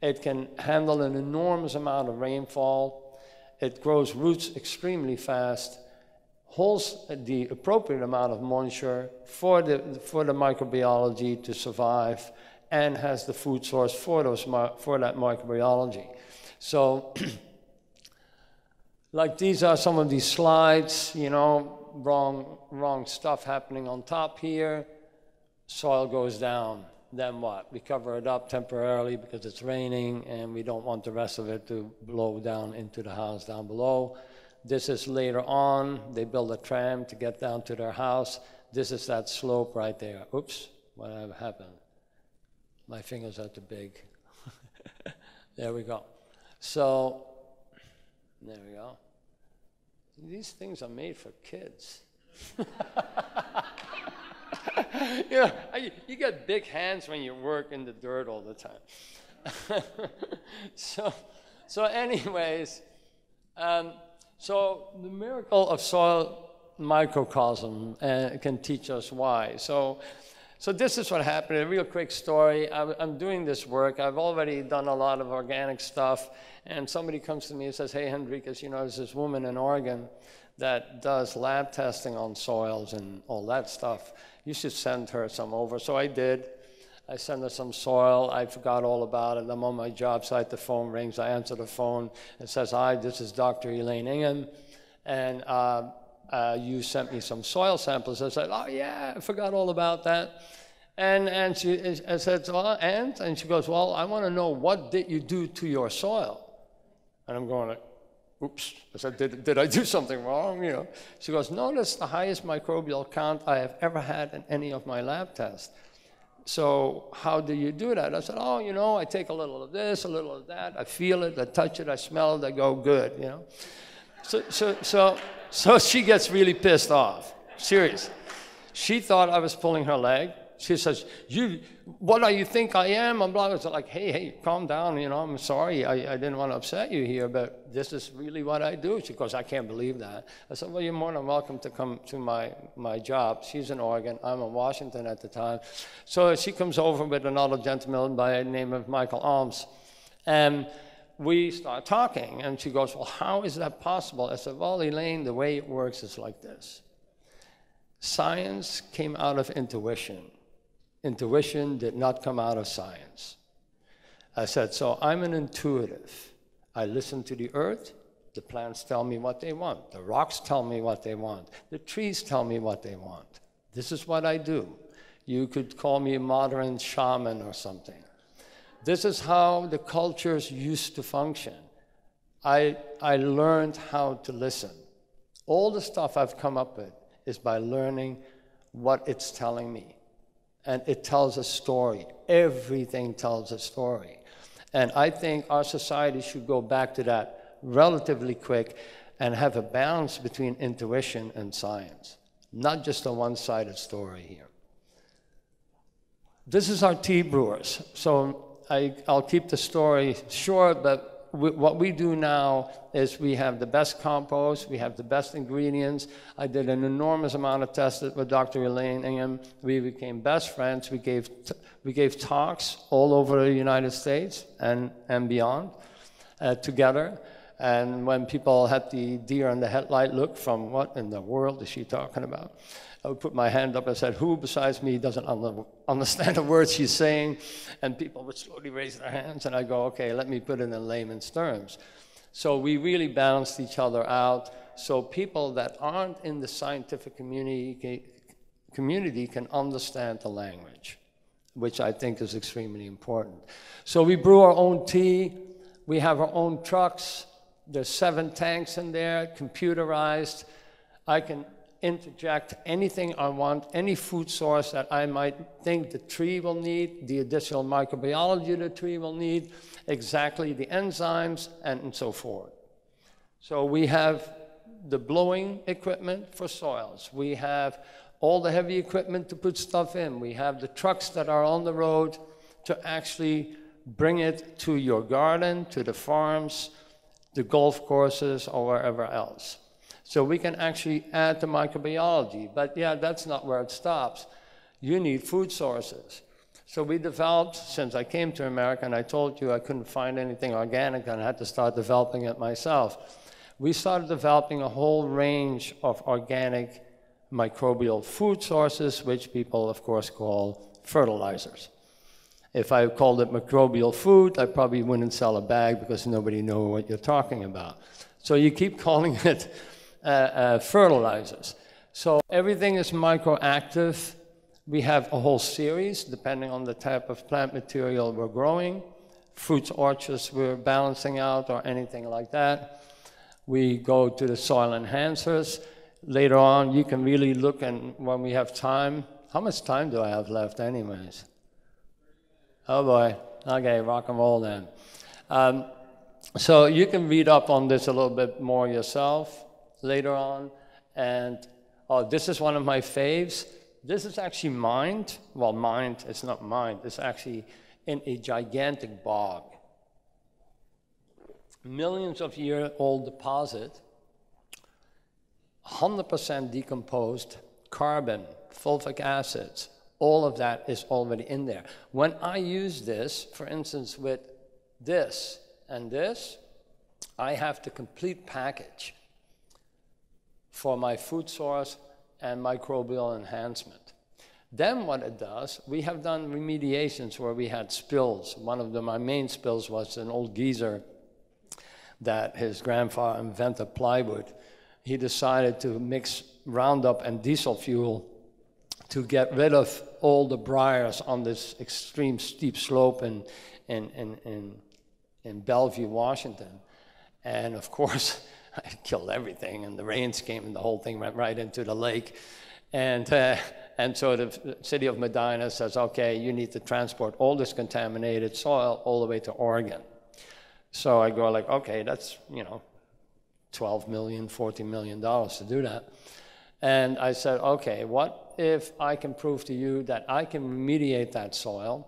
It can handle an enormous amount of rainfall. It grows roots extremely fast, holds the appropriate amount of moisture for the microbiology to survive, and has the food source for that microbiology. So, like these are some of these slides, you know, wrong stuff happening on top here. Soil goes down. Then what? We cover it up temporarily because it's raining and we don't want the rest of it to blow down into the house down below. This is later on. They build a tram to get down to their house. This is that slope right there. Oops, what happened? My fingers are too big. There we go. So, there we go. These things are made for kids. You know, you get big hands when you work in the dirt all the time. So anyways, so the miracle of soil microcosm can teach us why. So this is what happened, a real quick story. I'm doing this work. I've already done a lot of organic stuff, and somebody comes to me and says, hey, Hendrikus, you know, there's this woman in Oregon that does lab testing on soils and all that stuff. You should send her some over. So I did. I sent her some soil. I forgot all about it. I'm on my job site. The phone rings. I answer the phone. It says, hi, this is Dr. Elaine Ingham, and you sent me some soil samples. I said, oh, yeah, I forgot all about that. And I said, well, and she goes, well, I want to know, what did you do to your soil? And I'm going like, oops. I said, did I do something wrong? You know. She goes, no, that's the highest microbial count I have ever had in any of my lab tests. So how do you do that? I said, oh, you know, I take a little of this, a little of that. I feel it, I touch it, I smell it, I go good, you know. So she gets really pissed off. Serious. She thought I was pulling her leg. She says, what do you think I am? I'm like, hey, calm down, you know, I'm sorry, I didn't want to upset you here, but this is really what I do. She goes, I can't believe that. I said, well, you're more than welcome to come to my job. She's in Oregon, I'm in Washington at the time. So she comes over with another gentleman by the name of Michael Alms, and we start talking, and she goes, well, how is that possible? I said, well, Elaine, the way it works is like this. Science came out of intuition. Intuition did not come out of science. I said, so I'm an intuitive. I listen to the earth. The plants tell me what they want. The rocks tell me what they want. The trees tell me what they want. This is what I do. You could call me a modern shaman or something. This is how the cultures used to function. I learned how to listen. All the stuff I've come up with is by learning what it's telling me. And it tells a story. Everything tells a story. And I think our society should go back to that relatively quick and have a balance between intuition and science, not just a one-sided story here. This is our tea brewers. So I'll keep the story short, but what we do now is we have the best compost, we have the best ingredients. I did an enormous amount of tests with Dr. Elaine Ingham. We became best friends. We gave talks all over the United States and beyond together. And when people had the deer in the headlight look from, what in the world is she talking about? I would put my hand up and said, who besides me doesn't understand the words she's saying? And people would slowly raise their hands, and I go, okay, let me put it in layman's terms. So we really balanced each other out, so people that aren't in the scientific community can understand the language, which I think is extremely important. So we brew our own tea. We have our own trucks. There's 7 tanks in there, computerized. I can interject anything I want, any food source that I might think the tree will need, the additional microbiology the tree will need, exactly the enzymes, and so forth. So we have the blowing equipment for soils. We have all the heavy equipment to put stuff in. We have the trucks that are on the road to actually bring it to your garden, to the farms, the golf courses, or wherever else. So we can actually add to microbiology. But yeah, that's not where it stops. You need food sources. So we developed, since I came to America, and I told you I couldn't find anything organic, and I had to start developing it myself. We started developing a whole range of organic microbial food sources, which people, of course, call fertilizers. If I called it microbial food, I probably wouldn't sell a bag because nobody knows what you're talking about. So you keep calling it fertilizers. So everything is microactive. We have a whole series, depending on the type of plant material we're growing. Fruits, orchards we're balancing out or anything like that. We go to the soil enhancers. Later on, you can really look, and when we have time, how much time do I have left anyways? Oh boy, okay, rock and roll then. So you can read up on this a little bit more yourself later on. And this is one of my faves. This is actually mined. Well, mined, it's not mined. It's actually in a gigantic bog. Millions of year old deposit, 100% decomposed carbon, fulvic acids, all of that is already in there. When I use this, for instance, with this and this, I have the complete package for my food source and microbial enhancement. Then what it does, we have done remediations where we had spills. One of my main spills was an old geezer that his grandfather invented plywood. He decided to mix Roundup and diesel fuel to get rid of all the briars on this extreme steep slope in Bellevue, Washington. And of course, it killed everything, and the rains came, and the whole thing went right into the lake. And so the city of Medina says, okay, you need to transport all this contaminated soil all the way to Oregon. So I go like, okay, that's, $12 million, $14 million to do that. And I said, okay, what if I can prove to you that I can remediate that soil?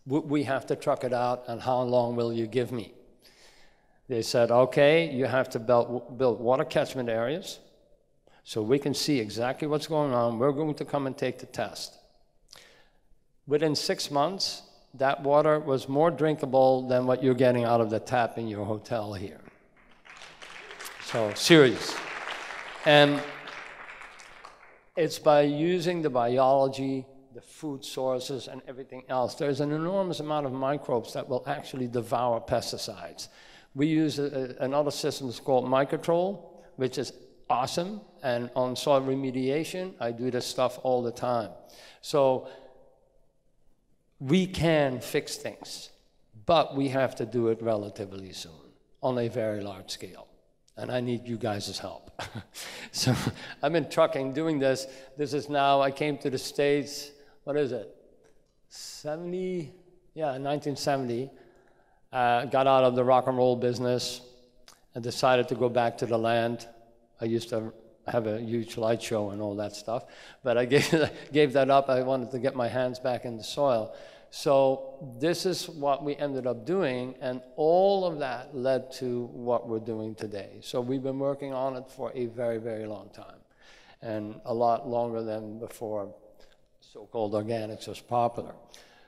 We have to truck it out, and how long will you give me? They said, okay, you have to build water catchment areas so we can see exactly what's going on. We're going to come and take the test. Within 6 months, that water was more drinkable than what you're getting out of the tap in your hotel here. So, serious. And it's by using the biology, the food sources, and everything else. There's an enormous amount of microbes that will actually devour pesticides. We use another system that's called Microtrol, which is awesome. And on soil remediation, I do this stuff all the time. So we can fix things, but we have to do it relatively soon on a very large scale. And I need you guys' help. So I've been trucking, doing this. This is now, I came to the States, what is it? 1970. Got out of the rock and roll business and decided to go back to the land. I used to have a huge light show and all that stuff, but I gave that up. I wanted to get my hands back in the soil. So this is what we ended up doing, and all of that led to what we're doing today. So we've been working on it for a very, very long time, and a lot longer than before so-called organics was popular.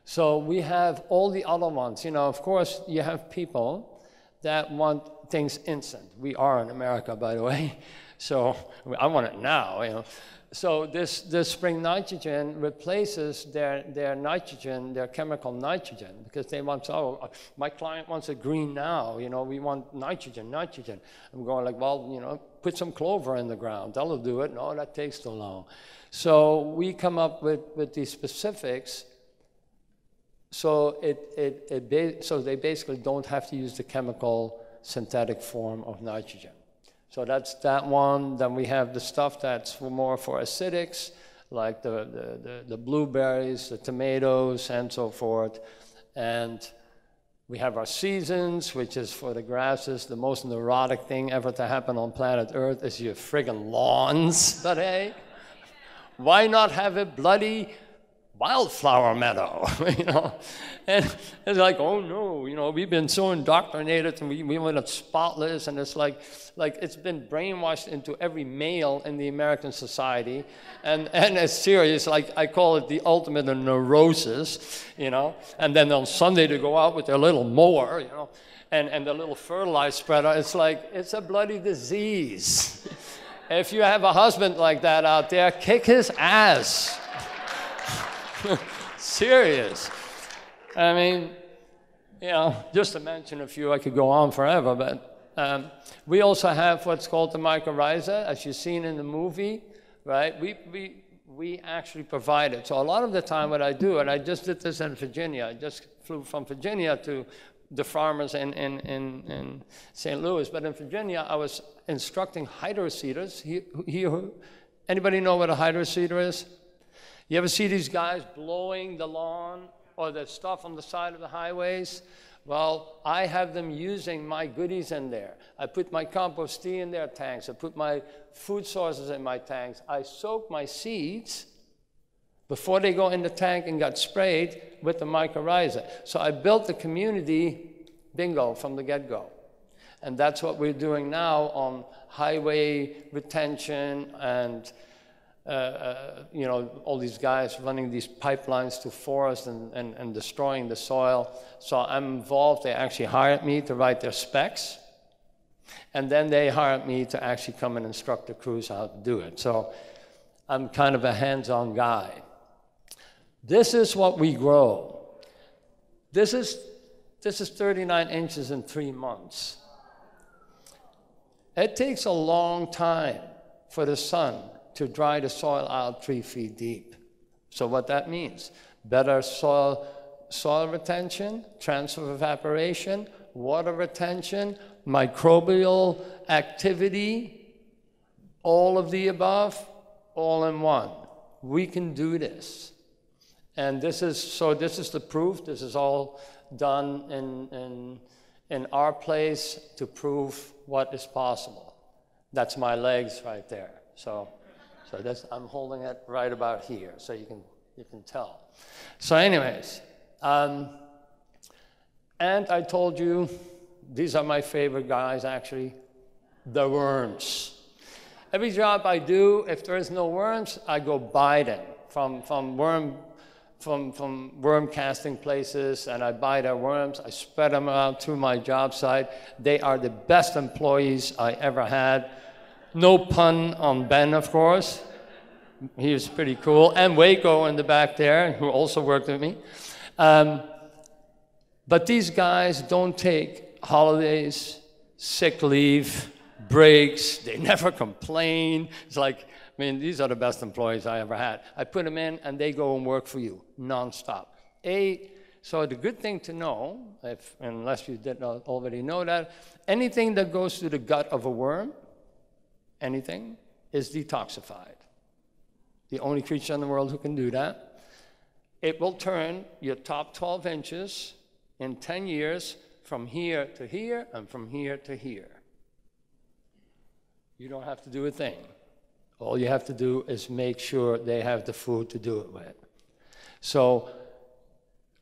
So we have all the other ones. Of course, you have people that want things instant. We are in America, by the way. So I want it now, So this spring nitrogen replaces their nitrogen, their chemical nitrogen, because they want, my client wants it green now, we want nitrogen. I'm going like, well, put some clover in the ground. That'll do it. No, that takes too long. So we come up with these specifics. So so they basically don't have to use the chemical synthetic form of nitrogen. So that's that one. Then we have the stuff that's more for acidics, like the blueberries, the tomatoes, and so forth. And we have our seasons, which is for the grasses. The most neurotic thing ever to happen on planet Earth is your friggin' lawns. But hey, why not have it bloody wildflower meadow, you know. And it's like, oh no, you know, we've been so indoctrinated and we want it spotless, and it's like it's been brainwashed into every male in the American society. And it's serious, like I call it the ultimate neurosis, you know. And then on Sunday they go out with their little mower, you know, and the little fertilizer spreader. It's like, it's a bloody disease. If you have a husband like that out there, kick his ass. Serious. I mean, you know, just to mention a few, I could go on forever, but we also have what's called the mycorrhiza, as you've seen in the movie, right? We actually provide it. So a lot of the time what I do, and I just did this in Virginia, I just flew from Virginia to the farmers in St. Louis, but in Virginia I was instructing hydroseeders. Anybody know what a hydroseeder is? You ever see these guys blowing the lawn or the stuff on the side of the highways? Well, I have them using my goodies in there. I put my compost tea in their tanks. I put my food sources in my tanks. I soak my seeds before they go in the tank and got sprayed with the mycorrhiza. So I built the community bingo from the get-go. And that's what we're doing now on highway retention and you know, all these guys running these pipelines to forest and destroying the soil. So I'm involved. They actually hired me to write their specs. And then they hired me to actually come and instruct the crews how to do it. So I'm kind of a hands-on guy. This is what we grow. This is 39 inches in 3 months. It takes a long time for the sun to dry the soil out 3 feet deep. So what that means, better soil retention, transfer of evaporation, water retention, microbial activity, all of the above, all in one. We can do this. And this is the proof. This is all done in our place to prove what is possible. That's my legs right there. So I'm holding it right about here, so you can tell. So anyways, and I told you, these are my favorite guys actually, the worms. Every job I do, if there is no worms, I go buy them from worm casting places, and I buy their worms. I spread them out through my job site. They are the best employees I ever had. No pun on Ben, of course. He was pretty cool. And Waco in the back there, who also worked with me. But these guys don't take holidays, sick leave, breaks. They never complain. It's like, I mean, these are the best employees I ever had. I put them in, and they go and work for you nonstop. So the good thing to know, unless you did not already know that, anything that goes through the gut of a worm, anything, is detoxified. The only creature in the world who can do that. It will turn your top 12 inches in 10 years from here to here and from here to here. You don't have to do a thing. All you have to do is make sure they have the food to do it with. So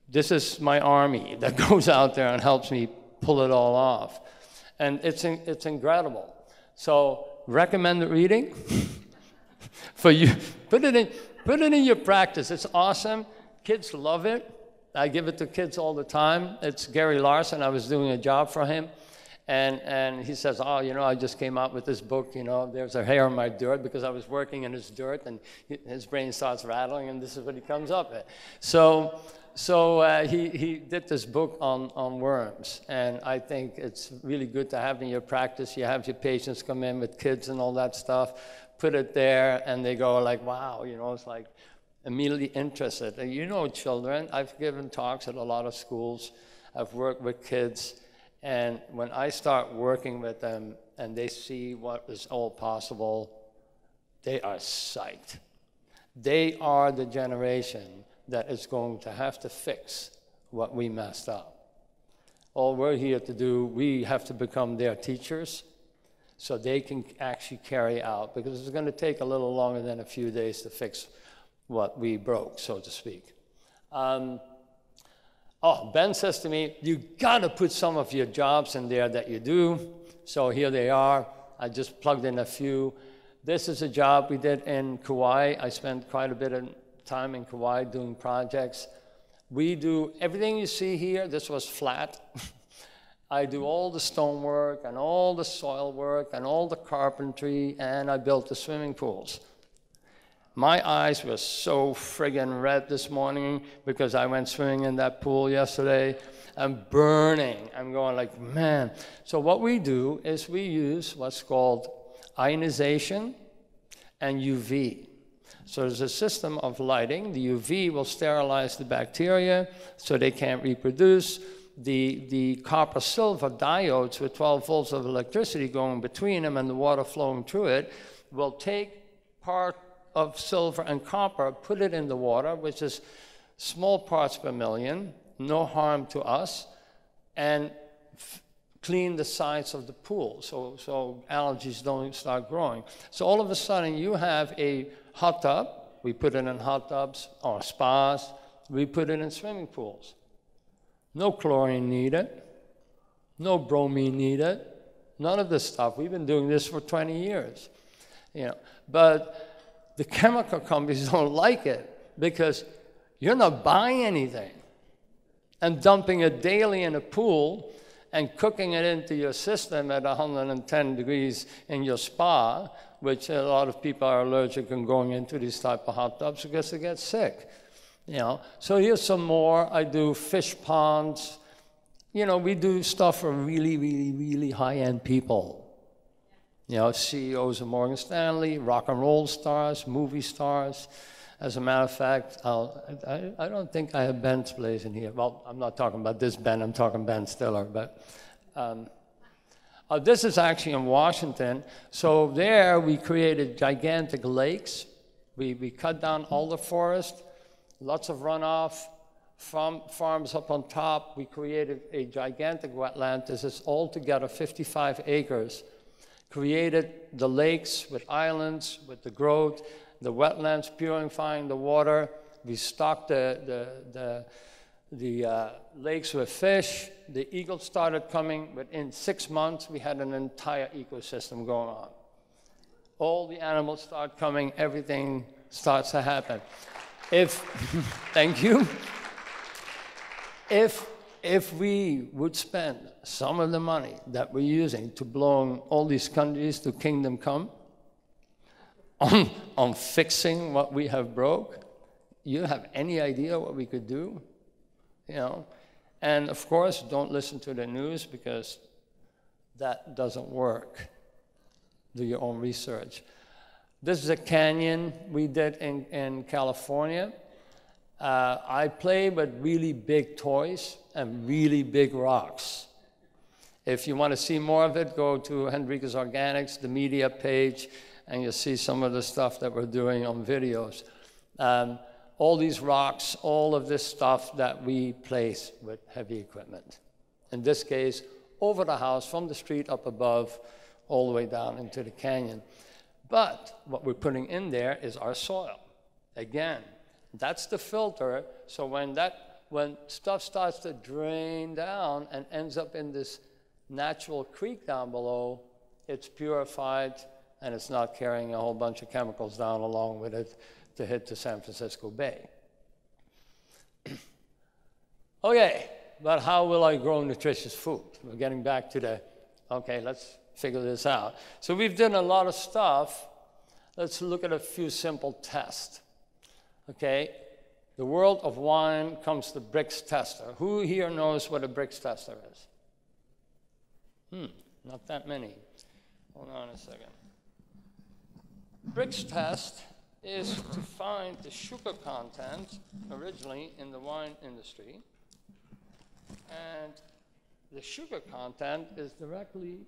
this is my army that goes out there and helps me pull it all off. And it's incredible. So recommended reading for you. Put it in your practice. It's awesome. Kids love it. I give it to kids all the time. It's Gary Larson. I was doing a job for him. And he says, oh, you know, I just came out with this book, you know, there's a hair in my dirt, because I was working in his dirt, and his brain starts rattling, and this is what he comes up with. So he did this book on worms, and I think it's really good to have in your practice. You have your patients come in with kids and all that stuff, put it there, and they go like, wow, you know, it's like immediately interested. And you know children, I've given talks at a lot of schools, I've worked with kids, and when I start working with them and they see what is all possible, they are psyched. They are the generation that is going to have to fix what we messed up. All we're here to do, we have to become their teachers so they can actually carry out, because it's going to take a little longer than a few days to fix what we broke, so to speak. Ben says to me, you gotta put some of your jobs in there that you do. So here they are. I just plugged in a few. This is a job we did in Kauai. I spent quite a bit of time in Kauai doing projects. We do everything you see here. This was flat. I do all the stone work and all the soil work and all the carpentry, and I built the swimming pools. My eyes were so friggin' red this morning because I went swimming in that pool yesterday. I'm burning. I'm going like, man. So what we do is we use what's called ionization and UV. So there's a system of lighting. The UV will sterilize the bacteria so they can't reproduce. The copper-silver diodes with 12 volts of electricity going between them and the water flowing through it will take part of silver and copper, put it in the water, which is small parts per million, no harm to us, and clean the sides of the pool so algae don't start growing. So all of a sudden you have a hot tub. We put it in hot tubs or spas. We put it in swimming pools. No chlorine needed, no bromine needed, none of this stuff. We've been doing this for 20 years, But the chemical companies don't like it because you're not buying anything and dumping it daily in a pool and cooking it into your system at 110 degrees in your spa, which a lot of people are allergic and going into these type of hot tubs because they get sick. So here's some more. I do fish ponds. We do stuff for really, really, really high-end people. CEOs of Morgan Stanley, rock and roll stars, movie stars. As a matter of fact, I don't think I have Ben's place in here. Well, I'm not talking about this Ben, I'm talking Ben Stiller. But this is actually in Washington. So there we created gigantic lakes. We cut down all the forest, lots of runoff from farms up on top. We created a gigantic wetland. This is altogether 55 acres. Created the lakes with islands, with the growth, the wetlands purifying the water. We stocked the lakes with fish. The eagles started coming. Within 6 months, we had an entire ecosystem going on. All the animals start coming. Everything starts to happen. Thank you. If we would spend some of the money that we're using to belong all these countries to kingdom come on fixing what we have broke, you have any idea what we could do? And of course, don't listen to the news because that doesn't work. Do your own research. This is a canyon we did in California. I play with really big toys and really big rocks. If you want to see more of it, go to Hendrikus Organics, the media page, and you'll see some of the stuff that we're doing on videos. All these rocks, all of this stuff that we place with heavy equipment. In this case, over the house, from the street up above, all the way down into the canyon. But what we're putting in there is our soil. Again, that's the filter, so when stuff starts to drain down and ends up in this natural creek down below, it's purified and it's not carrying a whole bunch of chemicals down along with it to hit the San Francisco Bay. Okay, but how will I grow nutritious food? We're getting back to okay, let's figure this out. So we've done a lot of stuff. Let's look at a few simple tests. Okay, the world of wine comes to Brix tester. Who here knows what a Brix tester is? Not that many. Hold on a second. Brix test is to find the sugar content originally in the wine industry. And the sugar content is directly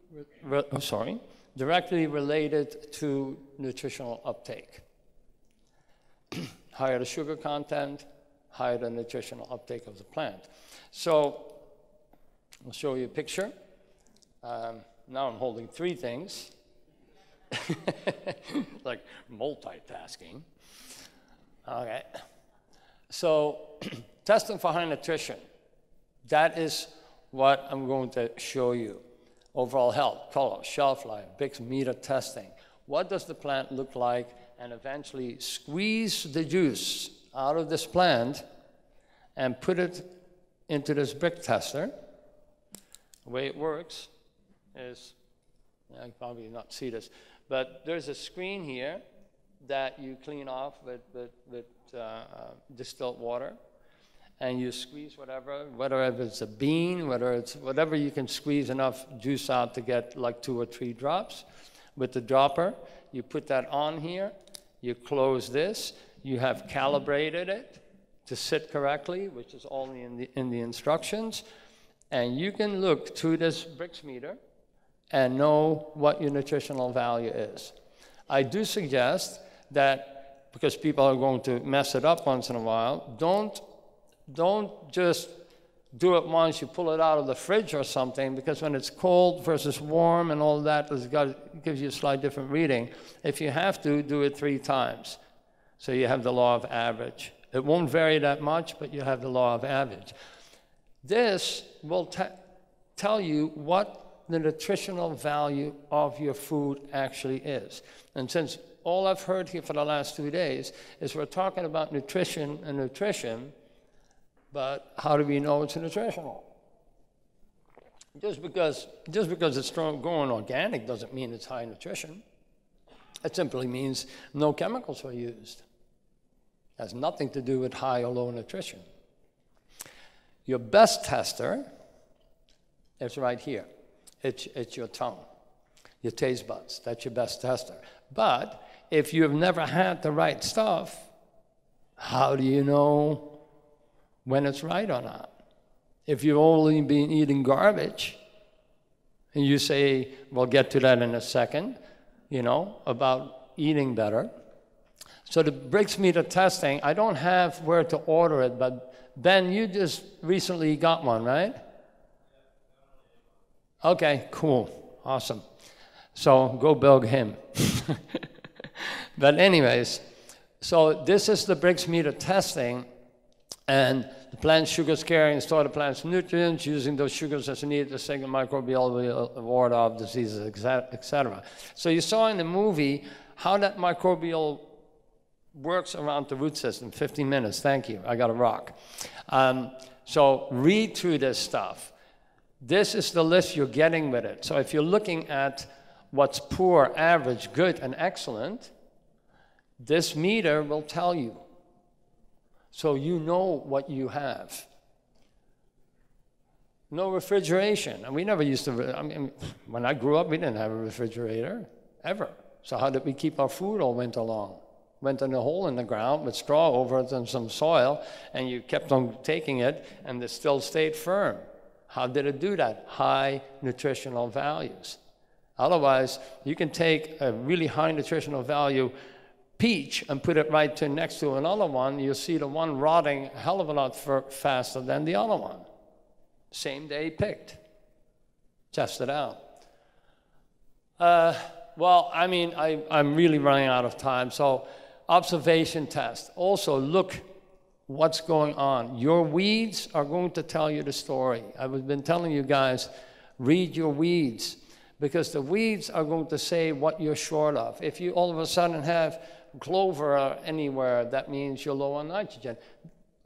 related to nutritional uptake. Higher the sugar content, higher the nutritional uptake of the plant. So I'll show you a picture. Now I'm holding 3 things, like multitasking. Okay. So testing for high nutrition, that is what I'm going to show you. Overall health, color, shelf life, Brix meter testing. What does the plant look like? And eventually squeeze the juice out of this plant and put it into this Brix tester. The way it works is, I can probably not see this, but there's a screen here that you clean off with distilled water, and you squeeze whether it's a bean, whether it's whatever you can squeeze enough juice out to get like 2 or 3 drops. With the dropper, you put that on here, you close this, you have calibrated it to sit correctly, which is all in the instructions, and you can look through this Brix meter and know what your nutritional value is. I do suggest that, because people are going to mess it up once in a while, don't just do it once, you pull it out of the fridge or something, because when it's cold versus warm and all that, it gives you a slightly different reading. If you have to, do it 3 times. So you have the law of average. It won't vary that much, but you have the law of average. This will tell you what the nutritional value of your food actually is. And since all I've heard here for the last 2 days is we're talking about nutrition and nutrition, but how do we know it's nutritional? Just because it's going organic doesn't mean it's high nutrition. It simply means no chemicals are used. It has nothing to do with high or low nutrition. Your best tester is right here. It's your tongue, your taste buds. That's your best tester. But if you've never had the right stuff, how do you know when it's right or not? If you've only been eating garbage, and you say, we'll get to that in a second, about eating better. So the Brix meter testing, I don't have where to order it, but Ben, you just recently got one, right? Okay, cool, awesome. So go bug him. But anyways, so this is the Brix meter testing, and the plant sugars carry and store the plant's nutrients, using those sugars as needed to signal microbial ward off diseases, etc. So you saw in the movie how that microbial works around the root system. 15 minutes, thank you, I got a rock. So read through this stuff. This is the list you're getting with it. So if you're looking at what's poor, average, good, and excellent, this meter will tell you. So you know what you have. No refrigeration. And we never used to, when I grew up, we didn't have a refrigerator, ever. So how did we keep our food all winter long? Went in a hole in the ground with straw over it and some soil, and you kept on taking it, and it still stayed firm. How did it do that? High nutritional values. Otherwise, you can take a really high nutritional value peach and put it right next to another one, you'll see the one rotting a hell of a lot faster than the other one. Same day picked. Test it out. Well, I'm really running out of time. So observation test. Also look what's going on. Your weeds are going to tell you the story. I've been telling you guys, read your weeds, because the weeds are going to say what you're short of. If you all of a sudden have clover anywhere, that means you're low on nitrogen.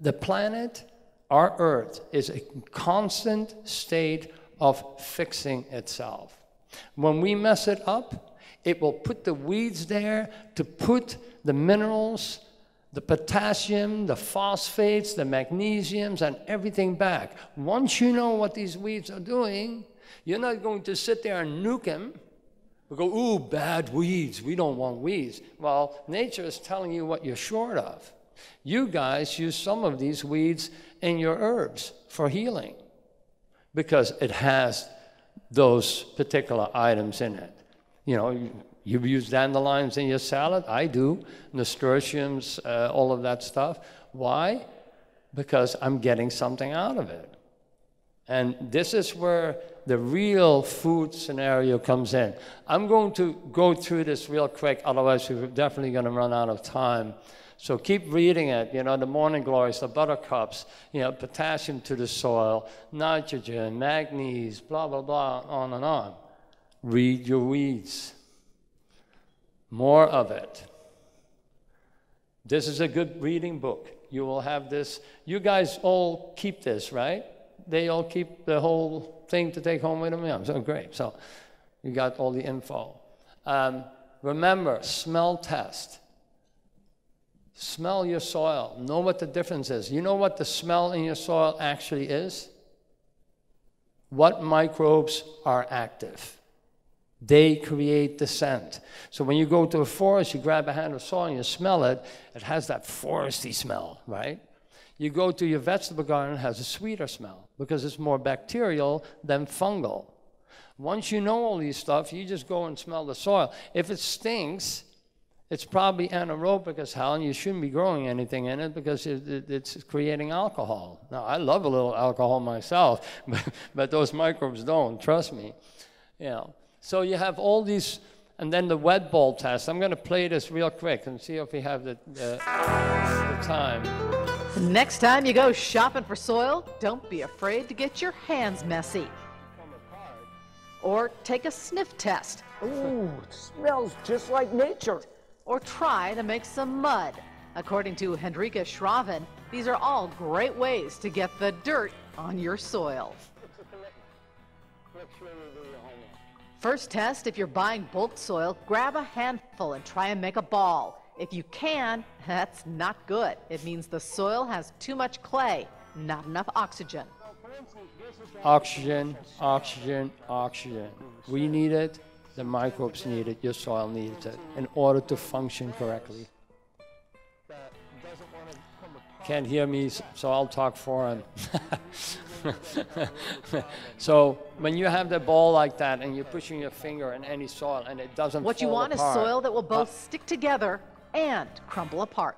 The planet, our Earth, is a constant state of fixing itself. When we mess it up, it will put the weeds there to put the minerals, the potassium, the phosphates, the magnesiums, and everything back. Once you know what these weeds are doing, you're not going to sit there and nuke them. We go, ooh, bad weeds. We don't want weeds. Well, nature is telling you what you're short of. You guys use some of these weeds in your herbs for healing because it has those particular items in it. You use dandelions in your salad. I do. Nasturtiums, all of that stuff. Why? Because I'm getting something out of it. And this is where the real food scenario comes in. I'm going to go through this real quick, otherwise we're definitely going to run out of time. So keep reading it, you know, the morning glories, the buttercups, you know, potassium to the soil, nitrogen, manganese, blah, blah, blah, on and on. Read your weeds. More of it. This is a good reading book. You will have this. You guys all keep this, right? They all keep the whole thing to take home with them? Yeah, so great. So you got all the info. Remember, smell test. Smell your soil. Know what the difference is. You know what the smell in your soil actually is? What microbes are active? They create the scent. So when you go to a forest, you grab a hand of soil and you smell it, it has that foresty smell, right? You go to your vegetable garden, it has a sweeter smell because it's more bacterial than fungal. Once you know all these stuff, you just go and smell the soil. If it stinks, it's probably anaerobic as hell, and you shouldn't be growing anything in it because it's creating alcohol. Now, I love a little alcohol myself, but those microbes don't, trust me. You know. So you have all these, and then the wet bowl test. I'm going to play this real quick and see if we have the time. Next time you go shopping for soil, don't be afraid to get your hands messy. Or take a sniff test. Ooh, it smells just like nature. Or try to make some mud. According to Hendrikus Schraven, these are all great ways to get the dirt on your soil. First test, if you're buying bulk soil, grab a handful and try and make a ball. If you can, that's not good. It means the soil has too much clay, not enough oxygen. Oxygen, oxygen, oxygen. We need it, the microbes need it, your soil needs it in order to function correctly. Can't hear me, so I'll talk for him. So when you have the ball like that and you're pushing your finger in any soil and it doesn't What you want apart, is soil that will both stick together and crumble apart.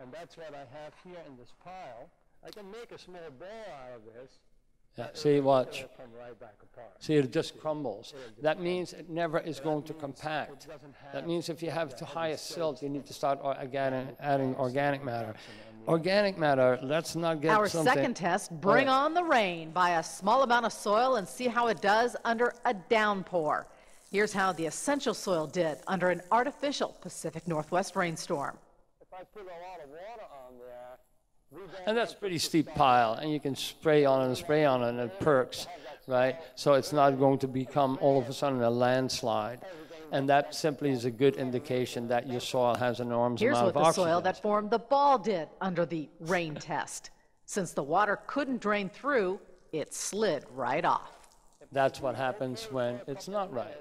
And that's what I have here in this pile. I can make a small ball out of this. Yeah, see, watch. See, it just crumbles. That means it never is going to compact. That means if you have too high a silt, you need to start adding organic matter. Organic matter, let's not get Our something... second test, bring on the rain. Buy a small amount of soil and see how it does under a downpour. Here's how the essential soil did under an artificial Pacific Northwest rainstorm. If I put a lot of water on there, and that's a pretty steep pile, and you can spray on it and spray on it, and it perks, right? So it's not going to become all of a sudden a landslide. And that simply is a good indication that your soil has an enormous amount of oxygen. Here's what the soil that formed the ball did under the rain test. Since the water couldn't drain through, it slid right off. That's what happens when it's not right.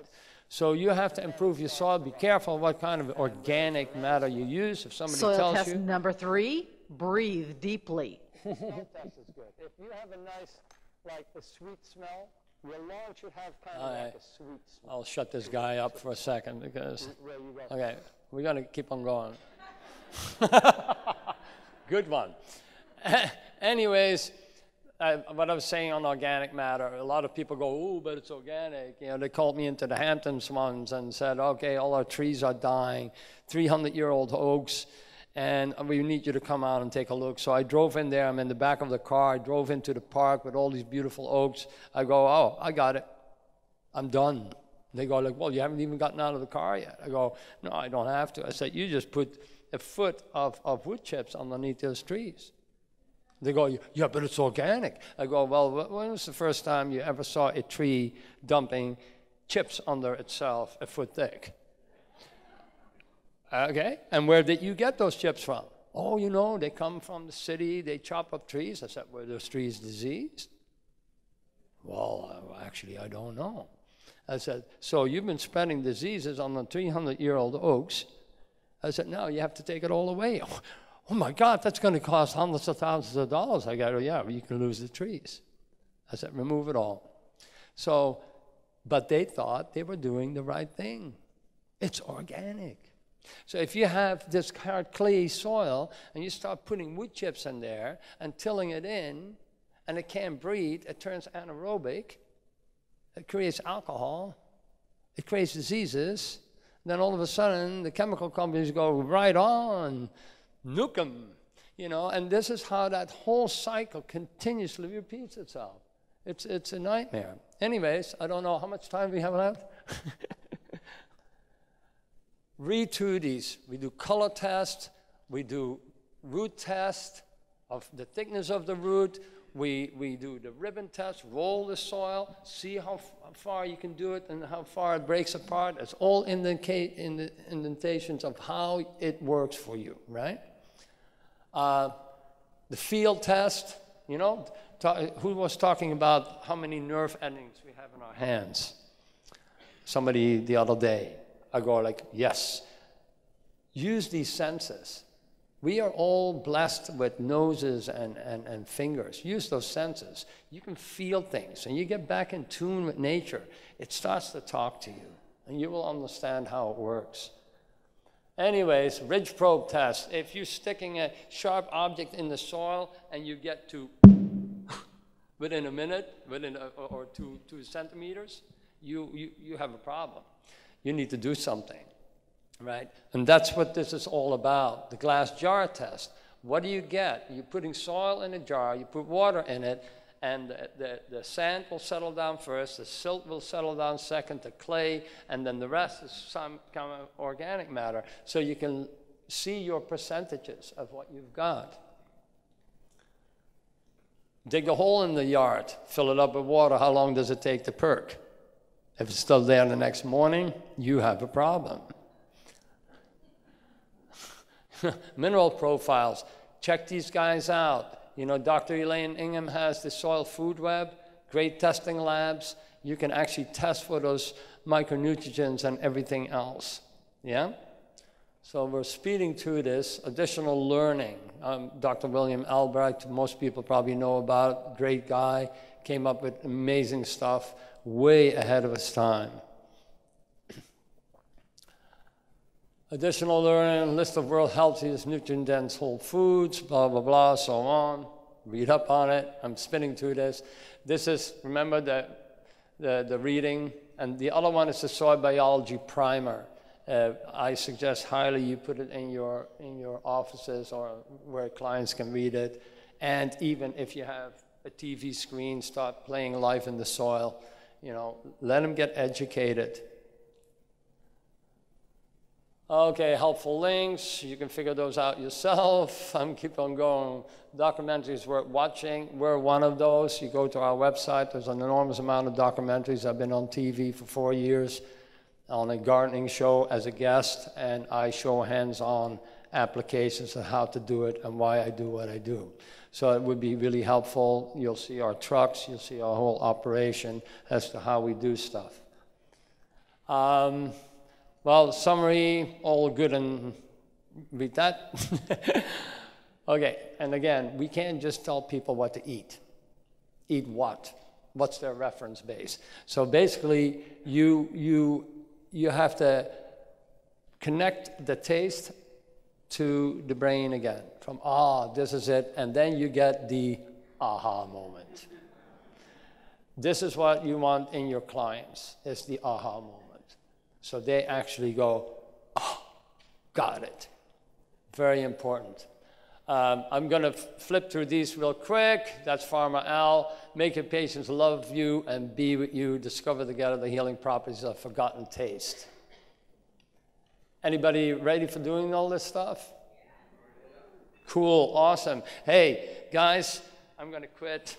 So you have to improve your soil. Be careful what kind of organic matter you use. If somebody soil tells test you... number 3, breathe deeply. Soil test is good. If you have a nice, like a sweet smell, your lawn should have kind of like a sweet smell. I'll shut this guy up for a second because... Okay, we're going to keep on going. Good one. Anyways, what I was saying on organic matter, a lot of people go, ooh, but it's organic. You know, they called me into the Hamptons once and said, okay, all our trees are dying, 300-year-old oaks, and we need you to come out and take a look. So I drove in there. I'm in the back of the car. I drove into the park with all these beautiful oaks. I go, oh, I got it. I'm done. They go like, well, you haven't even gotten out of the car yet. I go, no, I don't have to. I said, you just put a foot of wood chips underneath those trees. They go, yeah, but it's organic. I go, well, when was the first time you ever saw a tree dumping chips under itself a foot thick? Okay, and where did you get those chips from? Oh, you know, they come from the city, they chop up trees. I said, were those trees diseased? Well, actually, I don't know. I said, so you've been spreading diseases on the 300-year-old oaks. I said, no, you have to take it all away. Oh my God, that's going to cost hundreds of thousands of dollars. I go, yeah, well, you can lose the trees. I said, remove it all. So, but they thought they were doing the right thing. It's organic. So if you have this hard clay soil and you start putting wood chips in there and tilling it in, and it can't breathe, it turns anaerobic, it creates alcohol, it creates diseases, then all of a sudden the chemical companies go right on, nuke 'em, you know, and this is how that whole cycle continuously repeats itself. It's a nightmare. Anyways, I don't know how much time we have left. Read through these. We do color test, we do root test of the thickness of the root, we do the ribbon test, roll the soil, see how far you can do it and how far it breaks apart. It's all indentations of how it works for you, right? The field test, you know, who was talking about how many nerve endings we have in our hands? Somebody the other day. I go like, yes, use these senses. We are all blessed with noses and fingers. Use those senses. You can feel things, and you get back in tune with nature. It starts to talk to you, and you will understand how it works. Anyways, ridge probe test. If you're sticking a sharp object in the soil and you get to within a minute, or 2 centimeters, you have a problem. You need to do something, right? And that's what this is all about, the glass jar test. What do you get? You're putting soil in a jar, you put water in it, and the sand will settle down first, the silt will settle down second, the clay, and then the rest is some kind of organic matter. So you can see your percentages of what you've got. Dig a hole in the yard, fill it up with water. How long does it take to perk? If it's still there the next morning, you have a problem. Mineral profiles. Check these guys out. You know, Dr. Elaine Ingham has the Soil Food Web, great testing labs. You can actually test for those micronutrients and everything else. Yeah? So we're speeding through this. Additional learning. Dr. William Albrecht, most people probably know about, great guy, came up with amazing stuff, way ahead of his time. Additional learning, list of world healthiest nutrient-dense whole foods, blah, blah, blah, so on. Read up on it. I'm spinning through this. This is, remember the reading, and the other one is the soil biology primer. I suggest highly you put it in your offices or where clients can read it. And even if you have a TV screen, start playing Life in the Soil. You know, let them get educated. Okay, helpful links. You can figure those out yourself. I'm keep on going. Documentaries worth watching. We're one of those. You go to our website. There's an enormous amount of documentaries. I've been on TV for 4 years on a gardening show as a guest, and I show hands-on applications of how to do it and why I do what I do. So it would be really helpful. You'll see our trucks. You'll see our whole operation as to how we do stuff. Well, summary, all good, and read that. Okay, and again, we can't just tell people what to eat. Eat what? What's their reference base? So basically, you have to connect the taste to the brain again. From, this is it, and then you get the aha moment. This is what you want in your clients, is the aha moment. So they actually go, oh, got it. Very important. I'm going to flip through these real quick. That's Farmer Al. Make your patients love you and be with you. Discover together the healing properties of forgotten taste. Anybody ready for doing all this stuff? Cool, awesome. Hey, guys, I'm going to quit.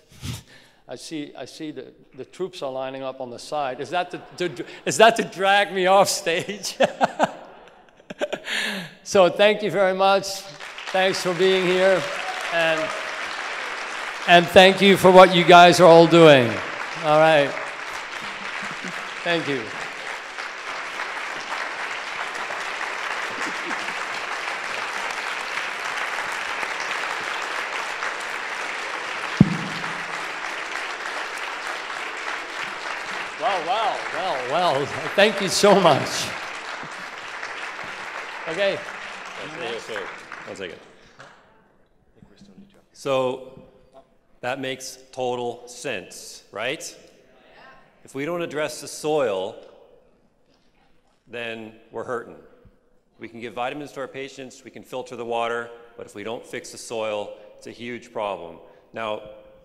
I see the troops are lining up on the side. Is that to drag me off stage? So thank you very much. Thanks for being here. And thank you for what you guys are all doing. All right. Thank you. Well, thank you so much. Okay. One second. So that makes total sense, right? If we don't address the soil, then we're hurting. We can give vitamins to our patients, we can filter the water, but but if we don't fix the soil, it's a huge problem. Now,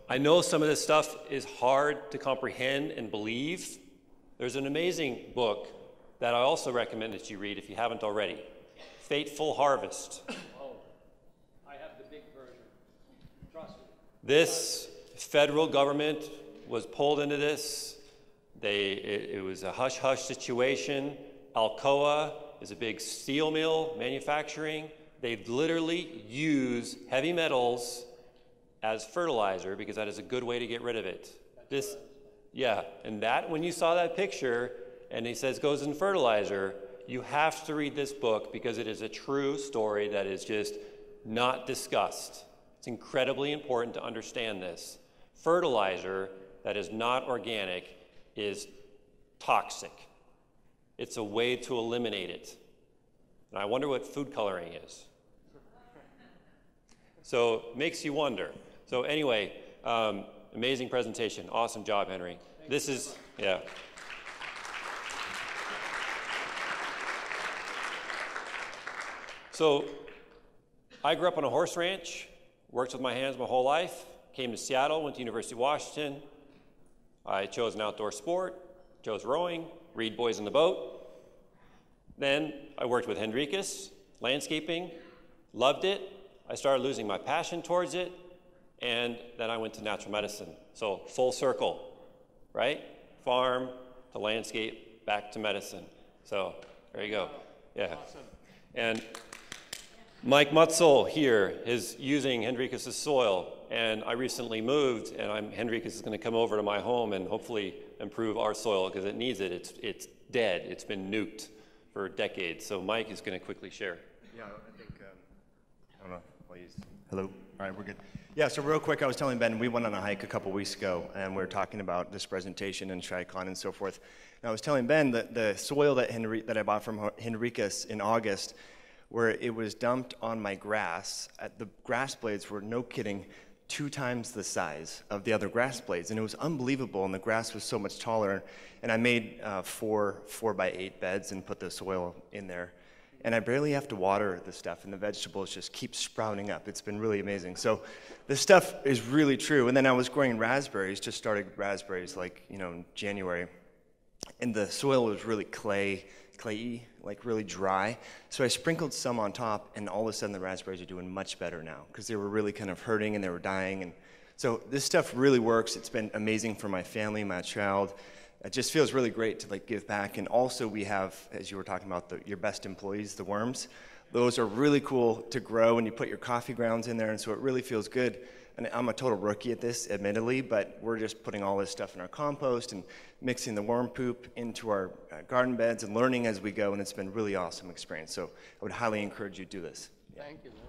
I know some of this stuff is hard to comprehend and believe. There's an amazing book that I also recommend that you read if you haven't already, Fateful Harvest. Oh, I have the big version. Trust me. This federal government was pulled into this. It was a hush-hush situation. Alcoa is a big steel mill, manufacturing. They literally use heavy metals as fertilizer because that is a good way to get rid of it. Yeah, and that, when you saw that picture, and he says goes in fertilizer, you have to read this book because it is a true story that is just not discussed. It's incredibly important to understand this. Fertilizer that is not organic is toxic. It's a way to eliminate it. And I wonder what food coloring is. So it makes you wonder. So anyway, amazing presentation. Awesome job, Henry. This is, yeah. So I grew up on a horse ranch, worked with my hands my whole life, came to Seattle, went to University of Washington. I chose an outdoor sport, chose rowing, read Boys in the Boat. Then I worked with Hendrikus, landscaping, loved it. I started losing my passion towards it, and then I went to natural medicine. So full circle, right? Farm to landscape, back to medicine. So there you go. Yeah. Awesome. And Mike Mutzel here is using Hendrikus' soil, and I recently moved, and Hendrikus is going to come over to my home and hopefully improve our soil because it needs it. It's dead. It's been nuked for decades. So Mike is going to quickly share. Yeah, I think, I don't know, please. Hello? All right, we're good. Yeah, so real quick, I was telling Ben, we went on a hike a couple weeks ago, and we were talking about this presentation and SHEICON and so forth. And I was telling Ben that the soil that I bought from Hendrikus in August, where it was dumped on my grass, the grass blades were, no kidding, 2 times the size of the other grass blades, and it was unbelievable, and the grass was so much taller. And I made 4 by 8 beds and put the soil in there. And I barely have to water the stuff, and the vegetables just keep sprouting up. It's been really amazing. So this stuff is really true. And then I was growing raspberries, just started raspberries like, in January. And the soil was really clayey, like really dry. So I sprinkled some on top, and all of a sudden the raspberries are doing much better now because they were really kind of hurting and they were dying. And so this stuff really works. It's been amazing for my family, my child. It just feels really great to give back. And also we have, as you were talking about, your best employees, the worms. Those are really cool to grow, and you put your coffee grounds in there, and so it really feels good. And I'm a total rookie at this, admittedly, but we're just putting all this stuff in our compost and mixing the worm poop into our garden beds and learning as we go, and it's been a really awesome experience. So I would highly encourage you to do this. Thank you, man.